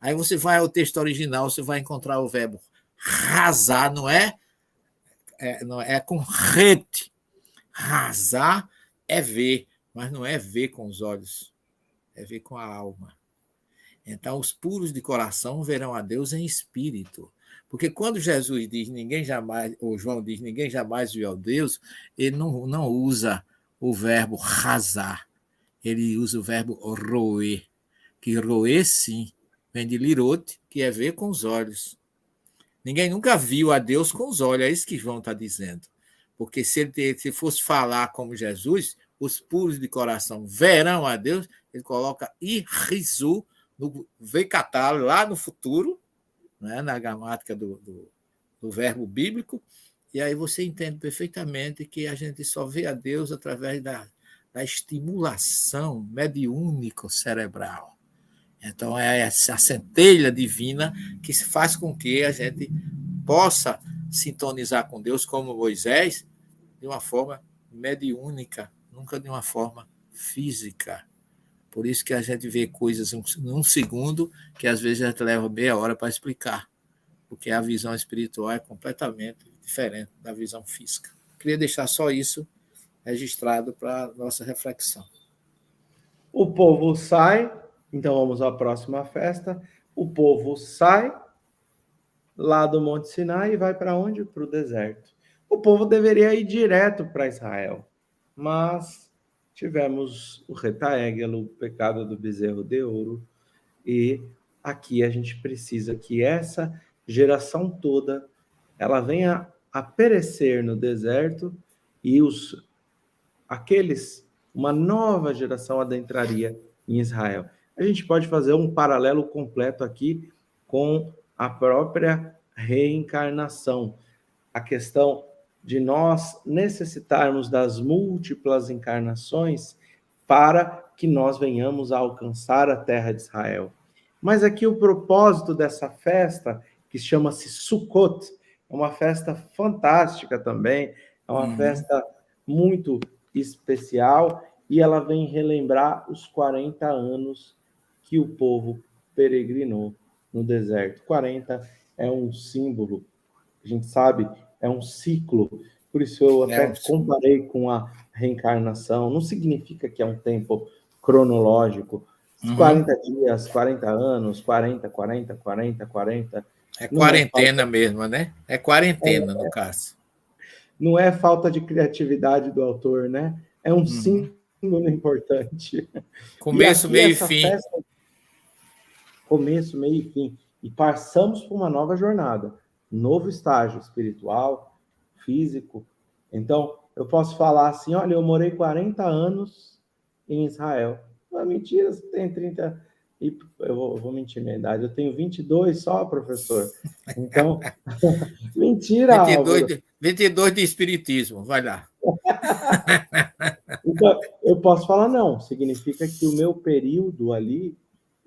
B: Aí você vai ao texto original, você vai encontrar o verbo rasar, não é com rete. Rasar é ver, mas não é ver com os olhos, é ver com a alma. Então, os puros de coração verão a Deus em espírito. Porque quando Jesus diz ninguém jamais, ou João diz ninguém jamais viu a Deus, ele não usa o verbo rasar, ele usa o verbo roer, que roer sim, vem de lirote, que é ver com os olhos. Ninguém nunca viu a Deus com os olhos, é isso que João está dizendo. Porque se ele fosse falar como Jesus, os puros de coração verão a Deus, ele coloca irrisu no vecatal, lá no futuro, né, na gramática do verbo bíblico, e aí você entende perfeitamente que a gente só vê a Deus através da estimulação mediúnico cerebral. Então, é essa centelha divina que faz com que a gente possa sintonizar com Deus, como Moisés, de uma forma mediúnica, nunca de uma forma física. Por isso que a gente vê coisas num segundo que às vezes a gente leva meia hora para explicar, porque a visão espiritual é completamente diferente da visão física. Queria deixar só isso registrado para a nossa reflexão.
A: O povo sai, então vamos à próxima festa. O povo sai lá do Monte Sinai e vai para onde? Para o deserto. O povo deveria ir direto para Israel, mas tivemos o retaégelo, o pecado do bezerro de ouro, e aqui a gente precisa que essa geração toda ela venha a perecer no deserto e uma nova geração adentraria em Israel. A gente pode fazer um paralelo completo aqui com a própria reencarnação. A questão de nós necessitarmos das múltiplas encarnações para que nós venhamos a alcançar a terra de Israel. Mas aqui o propósito dessa festa, que chama-se Sukkot, é uma festa fantástica também, é uma festa muito especial, e ela vem relembrar os 40 anos que o povo peregrinou no deserto. 40 é um símbolo, a gente sabe, é um ciclo, por isso eu até comparei com a reencarnação, não significa que é um tempo cronológico, 40 dias, 40 anos, 40.
B: É quarentena mesmo, né? É quarentena, no caso.
A: Não é falta de criatividade do autor, né? É um símbolo símbolo importante.
B: Começo,
A: e
B: meio e
A: essa
B: fim.
A: festa, começo, meio e fim. E passamos por uma nova jornada, novo estágio espiritual, físico. Então, eu posso falar assim, olha, eu morei 40 anos em Israel. Não é mentira, você tem 30... E eu vou mentir minha idade, eu tenho 22 só, professor. Então, mentira,
B: 22
A: Álvaro.
B: de, 22 de espiritismo, vai lá.
A: Então, eu posso falar não, significa que o meu período ali,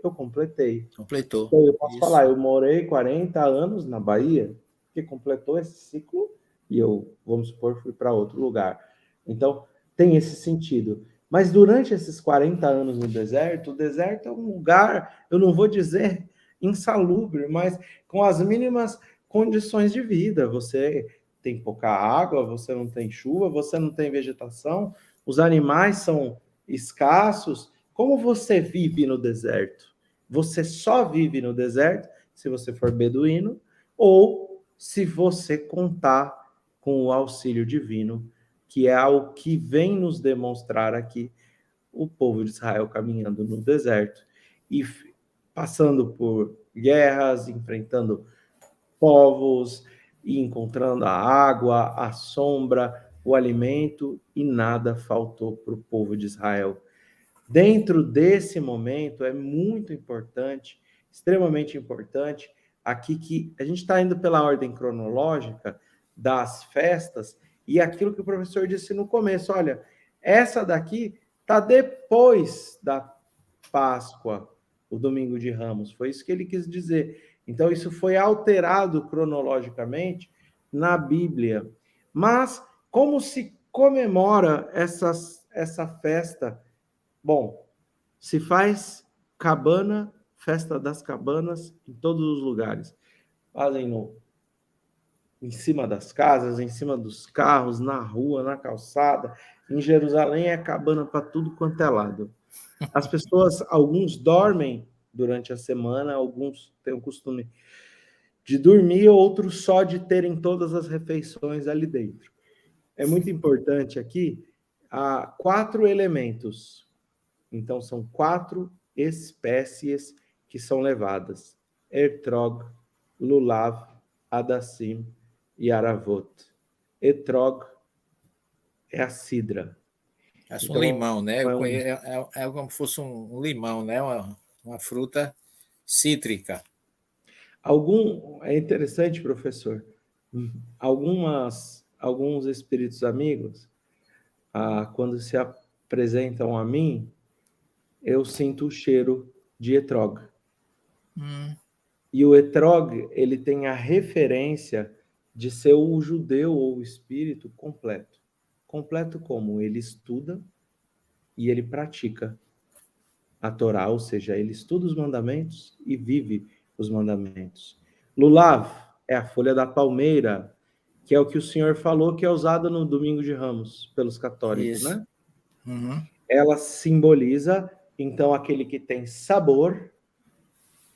A: eu completei.
B: Completou.
A: Então, eu posso
B: Isso.
A: falar, eu morei 40 anos na Bahia, que completou esse ciclo, e eu, vamos supor, fui para outro lugar. Então, tem esse sentido. Mas durante esses 40 anos no deserto, o deserto é um lugar, eu não vou dizer insalubre, mas com as mínimas condições de vida. Você tem pouca água, você não tem chuva, você não tem vegetação, os animais são escassos. Como você vive no deserto? Você só vive no deserto se você for beduíno ou se você contar com o auxílio divino, que é o que vem nos demonstrar aqui o povo de Israel caminhando no deserto e passando por guerras, enfrentando povos e encontrando a água, a sombra, o alimento, e nada faltou para o povo de Israel. Dentro desse momento, é muito importante, extremamente importante, aqui que a gente está indo pela ordem cronológica das festas, e aquilo que o professor disse no começo, olha, essa daqui está depois da Páscoa, o domingo de Ramos, foi isso que ele quis dizer. Então, isso foi alterado cronologicamente na Bíblia. Mas, como se comemora essa festa? Bom, se faz cabana, festa das cabanas, em todos os lugares. Fazem em cima das casas, em cima dos carros, na rua, na calçada. Em Jerusalém é cabana para tudo quanto é lado. As pessoas, alguns dormem durante a semana, alguns têm o costume de dormir, outros só de terem todas as refeições ali dentro. É muito importante aqui, há 4 elementos. Então, são 4 espécies que são levadas: Etrog, Lulav, Hadassim e Aravot. Etrog é a cidra.
B: Acho um
A: Então,
B: limão, né?
A: é
B: É como se fosse um limão, né? Uma fruta cítrica.
A: É interessante, professor, alguns espíritos amigos, quando se apresentam a mim, eu sinto o cheiro de etrog. E o etrog, ele tem a referência de ser o judeu ou o espírito completo. Completo como? Ele estuda e ele pratica a Torá, ou seja, ele estuda os mandamentos e vive os mandamentos. Lulav é a folha da palmeira, que é o que o senhor falou que é usada no Domingo de Ramos pelos católicos,
B: Isso.
A: né?
B: Uhum.
A: Ela simboliza, então, aquele que tem sabor,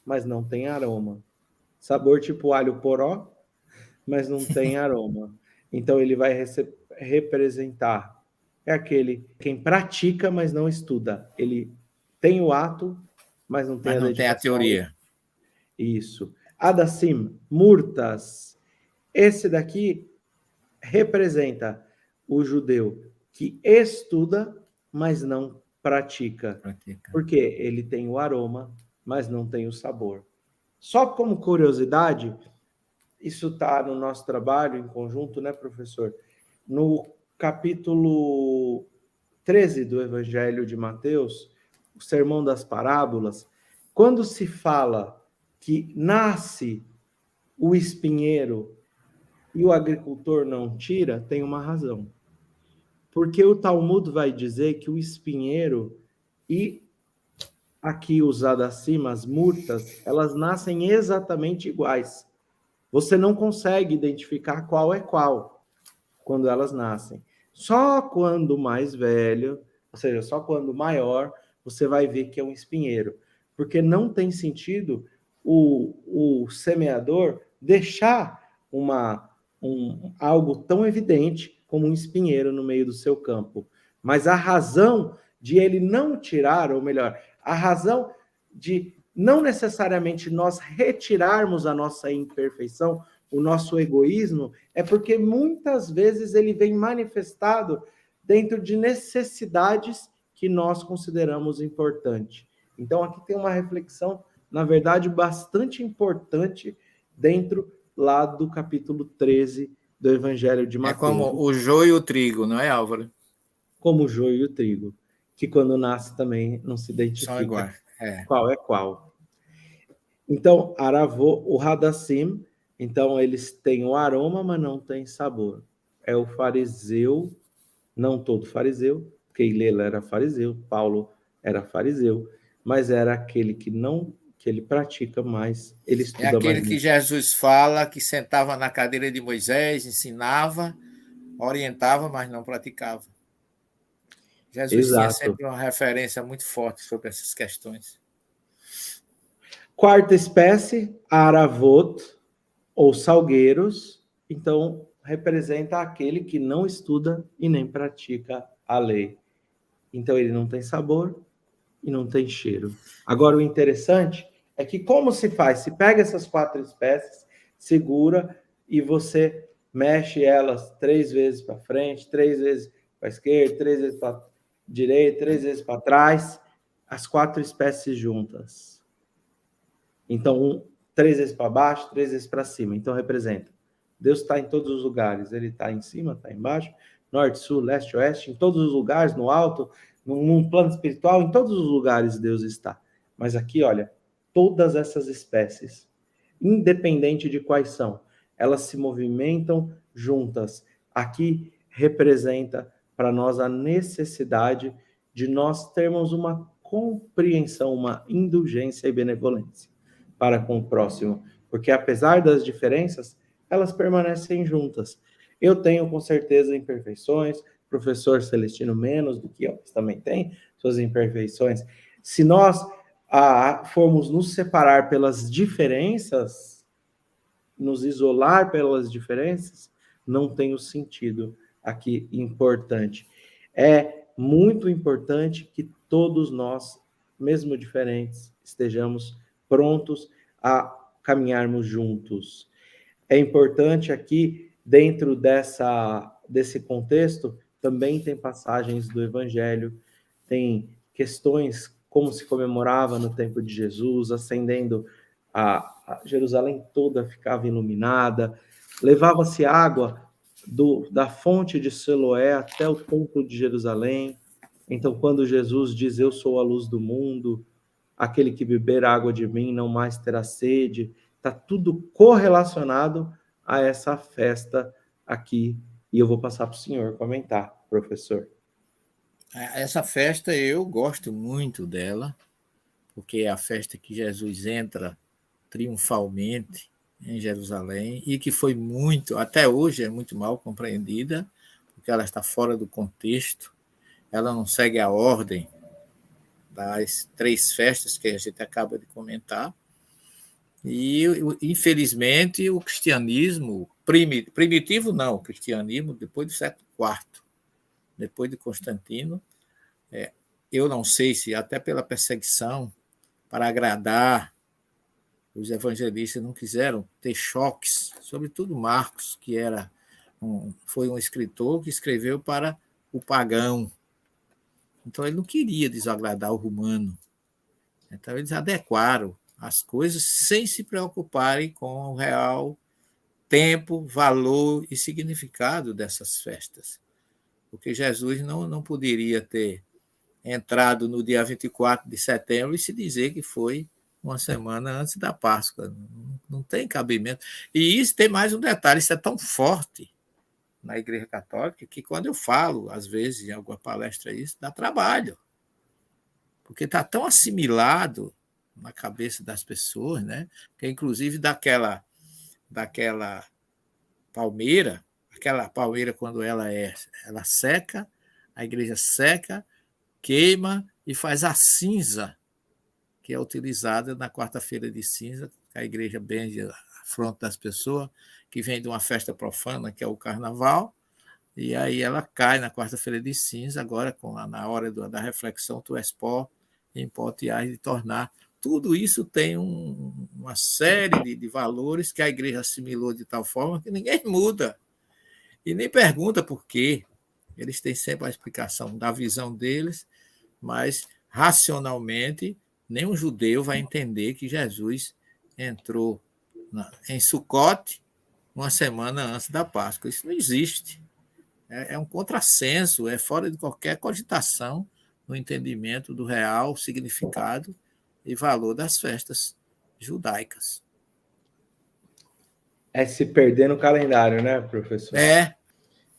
A: mas não tem aroma. Sabor tipo alho poró, mas não tem aroma. Então, ele vai representar é aquele quem pratica, mas não estuda. Ele tem o ato, mas não tem
B: Mas
A: a
B: não tem a
A: dedicação.
B: teoria.
A: Isso. Hadassim, murtas. Esse daqui representa o judeu que estuda, mas não pratica. Porque ele tem o aroma, mas não tem o sabor. Só como curiosidade, isso está no nosso trabalho em conjunto, né, professor? No capítulo 13 do Evangelho de Mateus, o Sermão das Parábolas, quando se fala que nasce o espinheiro e o agricultor não tira, tem uma razão. Porque o Talmud vai dizer que o espinheiro e aqui usado acima, as murtas, elas nascem exatamente iguais. Você não consegue identificar qual é qual quando elas nascem. Só quando mais velho, ou seja, só quando maior, você vai ver que é um espinheiro. Porque não tem sentido o semeador deixar algo tão evidente como um espinheiro no meio do seu campo. Mas a razão de ele não tirar, ou melhor, a razão de não necessariamente nós retirarmos a nossa imperfeição, o nosso egoísmo, é porque muitas vezes ele vem manifestado dentro de necessidades que nós consideramos importante. Então aqui tem uma reflexão, na verdade, bastante importante dentro lá do capítulo 13 do Evangelho de
B: É
A: Mateus.
B: como o joio e o trigo, não é, Álvaro?
A: Como o joio e o trigo, que quando nasce também não se
B: São
A: identifica
B: iguais. É.
A: qual é qual. Então, Aravô, o Hadassim, então eles têm o aroma, mas não têm sabor. É o fariseu, não todo fariseu, porque Ilela era fariseu, Paulo era fariseu, mas era aquele que não, que ele pratica mais, ele
B: É
A: estuda
B: aquele
A: mais.
B: que Jesus fala que sentava na cadeira de Moisés, ensinava, orientava, mas não praticava. Jesus tinha
A: Exato.
B: sempre uma referência muito forte sobre essas questões.
A: Quarta espécie, Aravot, ou salgueiros, então representa aquele que não estuda e nem pratica a lei. Então ele não tem sabor e não tem cheiro. Agora o interessante é que como se faz? Se pega essas 4 espécies, segura e você mexe elas 3 vezes para frente, 3 vezes para esquerda, 3 vezes para direita, 3 vezes para trás, as 4 espécies juntas. Então, 3 vezes para baixo, 3 vezes para cima. Então, representa. Deus está em todos os lugares. Ele está em cima, está embaixo, norte, sul, leste, oeste, em todos os lugares, no alto, num plano espiritual, em todos os lugares Deus está. Mas aqui, olha, todas essas espécies, independente de quais são, elas se movimentam juntas. Aqui representa para nós a necessidade de nós termos uma compreensão, uma indulgência e benevolência para com o próximo, porque apesar das diferenças, elas permanecem juntas. Eu tenho com certeza imperfeições, professor Celestino menos do que eu, mas também tem suas imperfeições. Se nós formos nos separar pelas diferenças, nos isolar pelas diferenças, não tem o sentido aqui importante. É muito importante que todos nós, mesmo diferentes, estejamos prontos a caminharmos juntos. É importante aqui, dentro desse contexto, também tem passagens do Evangelho, tem questões como se comemorava no tempo de Jesus, acendendo a Jerusalém toda ficava iluminada, levava-se água da fonte de Siloé até o templo de Jerusalém. Então, quando Jesus diz, eu sou a luz do mundo, aquele que beber água de mim não mais terá sede, está tudo correlacionado a essa festa aqui. E eu vou passar para o senhor comentar, professor.
B: Essa festa eu gosto muito dela, porque é a festa que Jesus entra triunfalmente em Jerusalém e que foi muito, até hoje é muito mal compreendida, porque ela está fora do contexto, ela não segue a ordem das 3 festas que a gente acaba de comentar. E, infelizmente, o cristianismo, primitivo não, o cristianismo, depois do século IV, depois de Constantino, eu não sei se até pela perseguição, para agradar os evangelistas, não quiseram ter choques, sobretudo Marcos, que foi um escritor que escreveu para o pagão. Então, ele não queria desagradar o romano. Então, eles adequaram as coisas sem se preocuparem com o real tempo, valor e significado dessas festas. Porque Jesus não poderia ter entrado no dia 24 de setembro e se dizer que foi uma semana antes da Páscoa. Não tem cabimento. E isso tem mais um detalhe, isso é tão forte na Igreja Católica que quando eu falo, às vezes, em alguma palestra isso, dá trabalho. Porque está tão assimilado na cabeça das pessoas, né? Que inclusive daquela palmeira, aquela palmeira quando ela seca, a igreja seca, queima e faz a cinza, que é utilizada na quarta-feira de cinza, que a igreja benze a fronte das pessoas, que vem de uma festa profana, que é o carnaval, E aí ela cai na quarta-feira de cinza, agora na hora da reflexão, tu és pó, em pó te hás de tornar. Tudo isso tem uma série de valores que a igreja assimilou de tal forma que ninguém muda. E nem pergunta por quê. Eles têm sempre a explicação da visão deles, mas racionalmente nenhum judeu vai entender que Jesus entrou em Sucote uma semana antes da Páscoa. Isso não existe. É um contrassenso, é fora de qualquer cogitação no entendimento do real significado e valor das festas judaicas.
A: É se perder no calendário, né, professor?
B: É.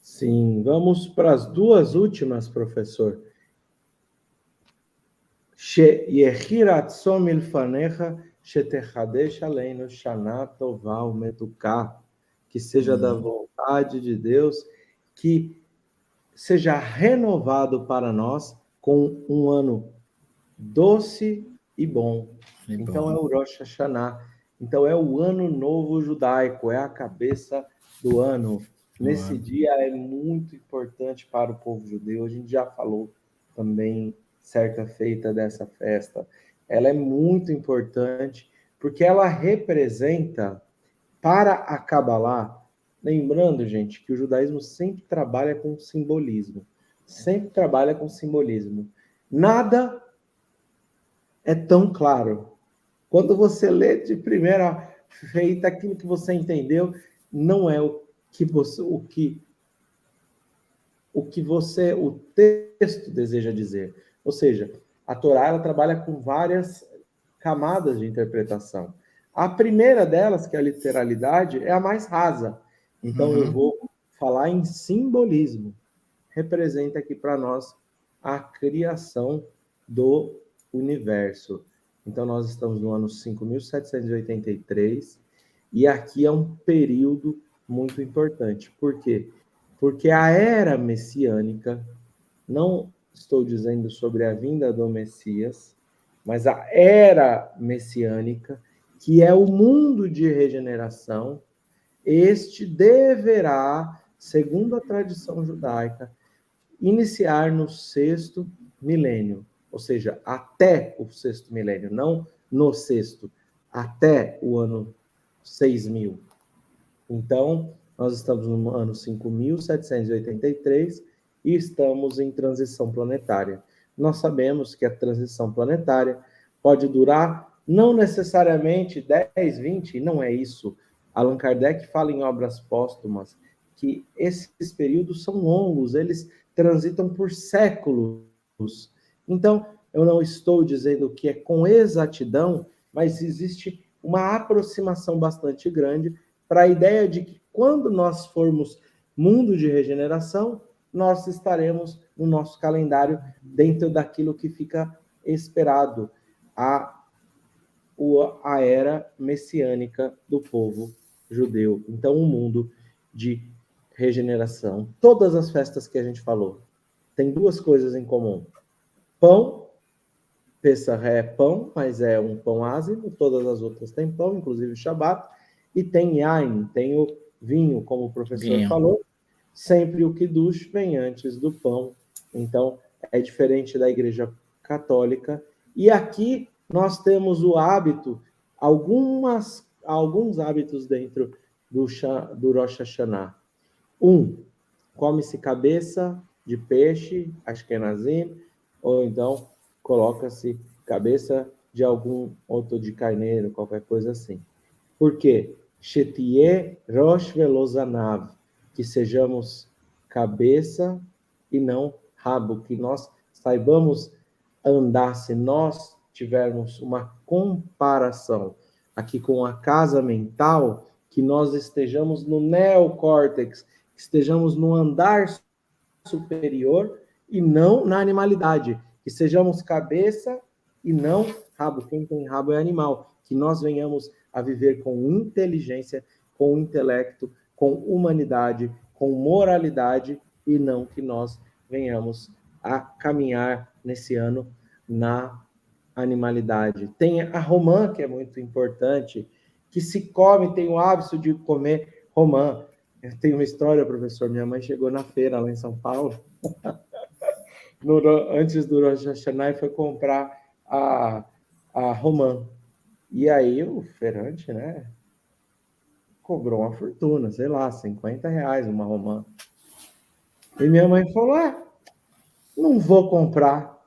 A: Sim, vamos para as duas últimas, professor. Yehi ratzon milfanecha shetechadesh aleinu shana tová umetuká. Que seja da vontade de Deus, que seja renovado para nós com um ano doce e bom. Então é o Rosh Hashanah. Então é o ano novo judaico, é a cabeça do ano. Nesse dia é muito importante para o povo judeu. A gente já falou também certa feita dessa festa. Ela é muito importante porque ela representa para a Kabbalah, lembrando, gente, que o judaísmo sempre trabalha com simbolismo. Sempre trabalha com simbolismo. Nada é tão claro. Quando você lê de primeira feita aquilo que você entendeu, não é o texto deseja dizer. Ou seja, a Torá ela trabalha com várias camadas de interpretação. A primeira delas, que é a literalidade, é a mais rasa. Então eu vou falar em simbolismo. Representa aqui para nós a criação do universo. Então nós estamos no ano 5783 e aqui é um período muito importante. Por quê? Porque a era messiânica, não estou dizendo sobre a vinda do Messias, mas a era messiânica, que é o mundo de regeneração, este deverá, segundo a tradição judaica, iniciar no sexto milênio, ou seja, até o sexto milênio, não no sexto, até o ano 6000. Então, nós estamos no ano 5783 e estamos em transição planetária. Nós sabemos que a transição planetária pode durar não necessariamente 10, 20, não é isso. Allan Kardec fala em obras póstumas que esses períodos são longos, eles transitam por séculos. Então, eu não estou dizendo que é com exatidão, mas existe uma aproximação bastante grande para a ideia de que quando nós formos mundo de regeneração, nós estaremos no nosso calendário dentro daquilo que fica esperado, a era messiânica do povo judeu. Então, um mundo de regeneração. Todas as festas que a gente falou têm duas coisas em comum. Pão, Pessah é pão, mas é um pão ázimo, todas as outras têm pão, inclusive o Shabat, e tem yain, tem o vinho, como o professor falou, sempre o kiddush vem antes do pão. Então, é diferente da Igreja Católica. E aqui nós temos o hábito, alguns hábitos dentro do Rosh Hashanah. Come-se cabeça de peixe, ashkenazim, ou então coloca-se cabeça de algum outro de carneiro, qualquer coisa assim. Por quê? Shetie rosh velozanav, que sejamos cabeça e não rabo, que nós saibamos andar, se nós tivermos uma comparação aqui com a casa mental, que nós estejamos no neocórtex, que estejamos no andar superior e não na animalidade, que sejamos cabeça e não rabo. Quem tem rabo é animal. Que nós venhamos a viver com inteligência, com intelecto, com humanidade, com moralidade, e não que nós venhamos a caminhar nesse ano na animalidade. Tem a romã, que é muito importante, que se come, tem o hábito de comer romã. Tem uma história, professor. Minha mãe chegou na feira lá em São Paulo, antes do Rosh Hashanah, e foi comprar a romã. E aí o feirante, né, cobrou uma fortuna, sei lá, R$ 50 uma romã. E minha mãe falou: não vou comprar.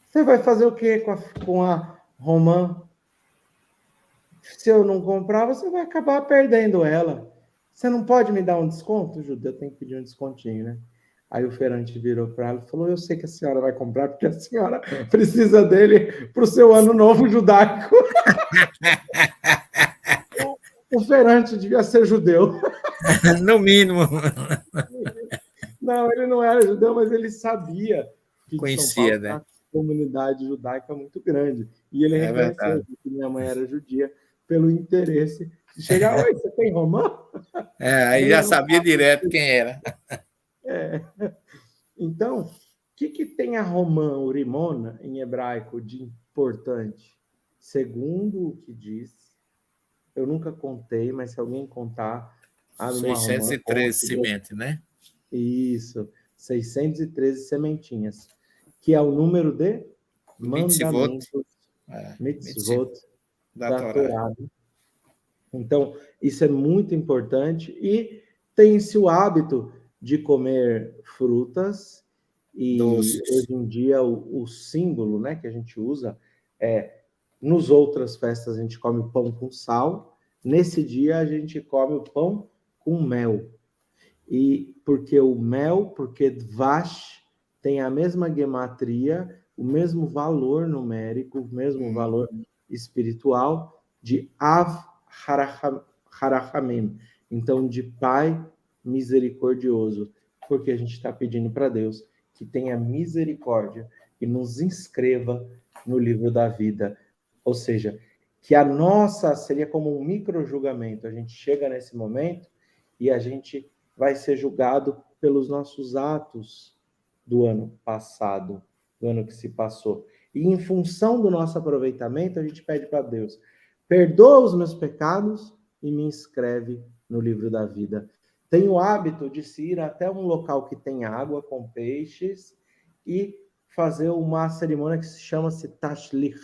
A: Você vai fazer o quê com a romã? Se eu não comprar, você vai acabar perdendo ela. Você não pode me dar um desconto? O judeu tem que pedir um descontinho, né? Aí o feirante virou para ela e falou: eu sei que a senhora vai comprar, porque a senhora precisa dele para o seu ano novo judaico. O feirante devia ser judeu.
B: No mínimo.
A: Não, ele não era judeu, mas ele sabia que de São Paulo
B: Conhecia,
A: tem
B: né?
A: uma comunidade judaica muito grande. E ele
B: É
A: reconheceu
B: verdade.
A: que minha mãe era judia pelo interesse de chegar: oi, você tem romã?
B: Aí
A: Vem
B: já
A: lá no
B: sabia
A: papo.
B: direto quem era.
A: Então, o que tem a romã urimona em hebraico de importante? Segundo o que diz, eu nunca contei, mas se alguém contar, abre uma romã,
B: 613
A: conte.
B: semente, né?
A: Isso, 613 sementinhas, que é o número de
B: Mitzvot.
A: mandamentos,
B: Mitzvot
A: mitzvot,
B: da
A: da
B: Torá.
A: Torá. Então, isso é muito importante e tem-se o hábito de comer frutas e
B: Doces.
A: hoje em dia o símbolo, né, que a gente usa é nos outras festas a gente come pão com sal, nesse dia a gente come o pão com mel. E porque o mel, porque Dvash tem a mesma gematria, o mesmo valor numérico, o mesmo valor espiritual de Av Harachamim. Então, de Pai misericordioso. Porque a gente está pedindo para Deus que tenha misericórdia e nos inscreva no livro da vida. Ou seja, que a nossa seria como um micro-julgamento. A gente chega nesse momento e a gente vai ser julgado pelos nossos atos do ano passado, do ano que se passou. E em função do nosso aproveitamento, a gente pede para Deus: perdoa os meus pecados e me inscreve no livro da vida. Tenho o hábito de se ir até um local que tem água com peixes e fazer uma cerimônia que se chama-se Tashlich.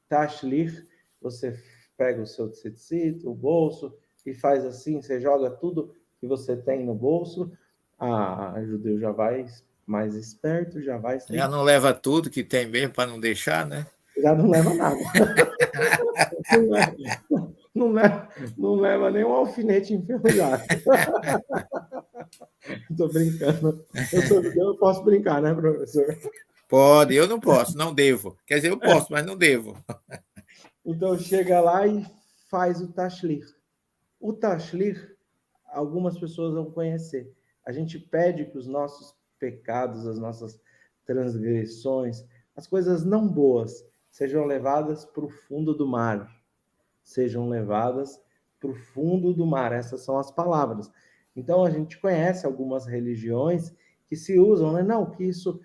A: Tashlich, você pega o seu tzitzit, o bolso, e faz assim, você joga tudo que você tem no bolso. A judeu já vai mais esperto, já vai
B: Já
A: sem,
B: não leva tudo que tem mesmo para não deixar, né?
A: já não leva nada. Não leva, não leva, não leva nem um alfinete enferrujado. Estou brincando. Eu sou judeu, eu posso brincar, né, professor?
B: Pode, eu não posso, não devo. Quer dizer, eu posso, mas não devo.
A: Então chega lá e faz o tashlich. O tashlich, algumas pessoas vão conhecer. A gente pede que os nossos pecados, as nossas transgressões, as coisas não boas, sejam levadas para o fundo do mar. Sejam levadas para o fundo do mar. Essas são as palavras. Então, a gente conhece algumas religiões que se usam, né? Não, que isso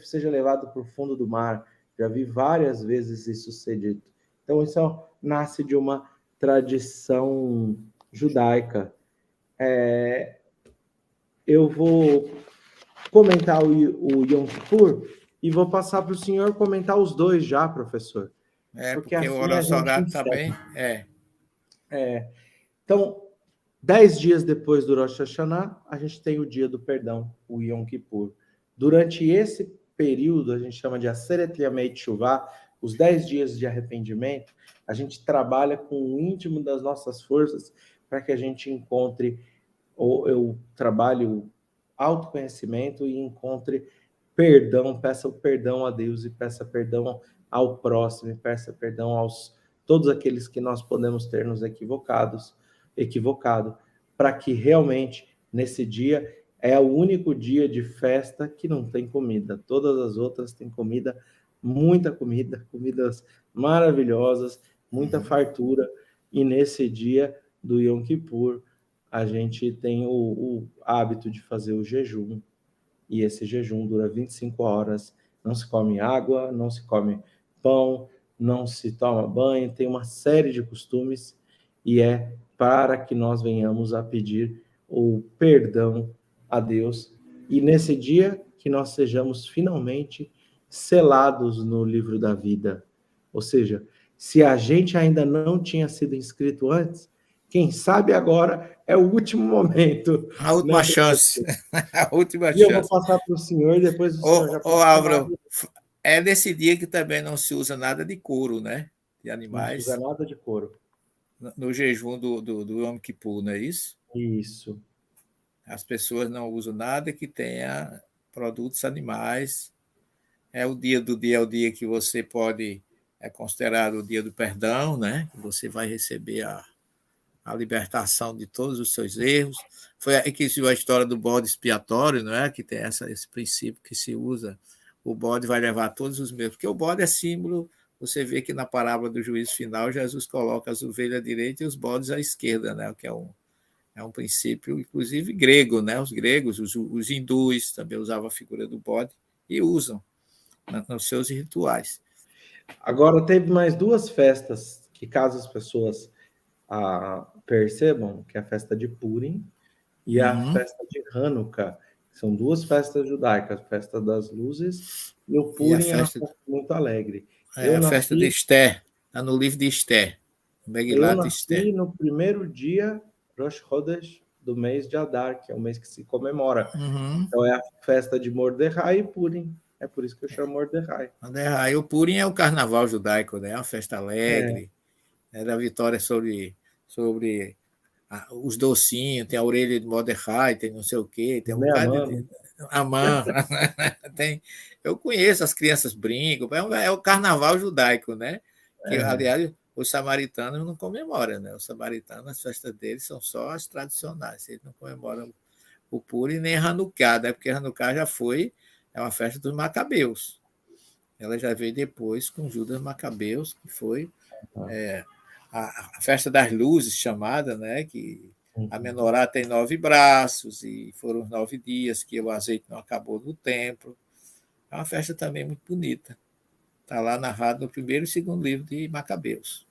A: seja levado para o fundo do mar. Já vi várias vezes isso ser dito. Então, isso nasce de uma tradição judaica. Eu vou comentar o Yom Kippur e vou passar para o senhor comentar os dois já, professor. Porque
B: Porque o
A: assim a
B: nosso
A: gente
B: horário
A: encerra.
B: também é.
A: Então, 10 dias depois do Rosh Hashanah, a gente tem o dia do perdão, o Yom Kippur. Durante esse período, a gente chama de Aseret Yamei Teshuvah, os 10 dias de arrependimento, a gente trabalha com o íntimo das nossas forças para que a gente encontre, ou eu trabalho autoconhecimento e encontre perdão, peça perdão a Deus e peça perdão ao próximo, e peça perdão aos todos aqueles que nós podemos ter nos equivocado, para que realmente nesse dia é o único dia de festa que não tem comida. Todas as outras têm comida, muita comida, comidas maravilhosas, muita fartura. E nesse dia do Yom Kippur, a gente tem o hábito de fazer o jejum. E esse jejum dura 25 horas. Não se come água, não se come pão, não se toma banho, tem uma série de costumes e é para que nós venhamos a pedir o perdão a Deus. E nesse dia que nós sejamos finalmente selados no livro da vida. Ou seja, se a gente ainda não tinha sido inscrito antes, quem sabe agora é o último momento.
B: A última
A: Né?
B: chance. A última
A: E eu vou
B: chance.
A: passar para o senhor, e depois o senhor já
B: Ô,
A: pode falar.
B: Álvaro, é nesse dia que também não se usa nada de couro, né? De
A: Não se usa
B: animais,
A: nada de couro.
B: no jejum do Yom Kippur, não é isso?
A: Isso.
B: As pessoas não usam nada que tenha produtos animais. É o dia do dia, é o dia que você pode, é considerado o dia do perdão, né? Você vai receber a libertação de todos os seus erros. Foi aí que se viu a história do bode expiatório, não é? Que tem esse princípio que se usa. O bode vai levar todos os meus, porque o bode é símbolo. Você vê que na parábola do juízo final, Jesus coloca as ovelhas à direita e os bodes à esquerda, né? Que é um princípio, inclusive, grego, né? Os gregos, os hindus também usavam a figura do bode e usam nos seus rituais.
A: Agora, teve mais duas festas que, caso as pessoas percebam, que é a festa de Purim e a festa de Hanukkah. São duas festas judaicas, a festa das luzes e o
B: E a
A: Purim é uma
B: festa,
A: festa muito alegre.
B: a festa de Esther, está no livro de Esther,
A: Eu
B: Megilat Esther.
A: nasci no primeiro dia, Rosh Chodesh, do mês de Adar, que é o mês que se comemora. Então é a festa de Mordecai e Purim. É por isso que eu chamo Mordecai.
B: Aí o Purim é o carnaval judaico, né? É uma festa
A: É,
B: alegre, né? Da vitória sobre os docinhos, tem a orelha de Mordecai, tem não sei o quê, tem um
A: minha
B: bocado
A: mãe.
B: de Amã. Tem, eu conheço, as crianças brincam, é o carnaval judaico, né? Que,
A: É,
B: aliás, os samaritanos não comemoram, né? Os samaritanos, as festas deles são só as tradicionais, eles não comemoram o Purim nem Hanukkah, né? Porque Hanukkah já foi, é uma festa dos macabeus. Ela já veio depois com Judas Macabeus, que foi a festa das luzes chamada, né? Que a menorá tem 9 braços e foram os 9 dias que o azeite não acabou no templo. É uma festa também muito bonita. Está lá narrado no primeiro e segundo livro de Macabeus.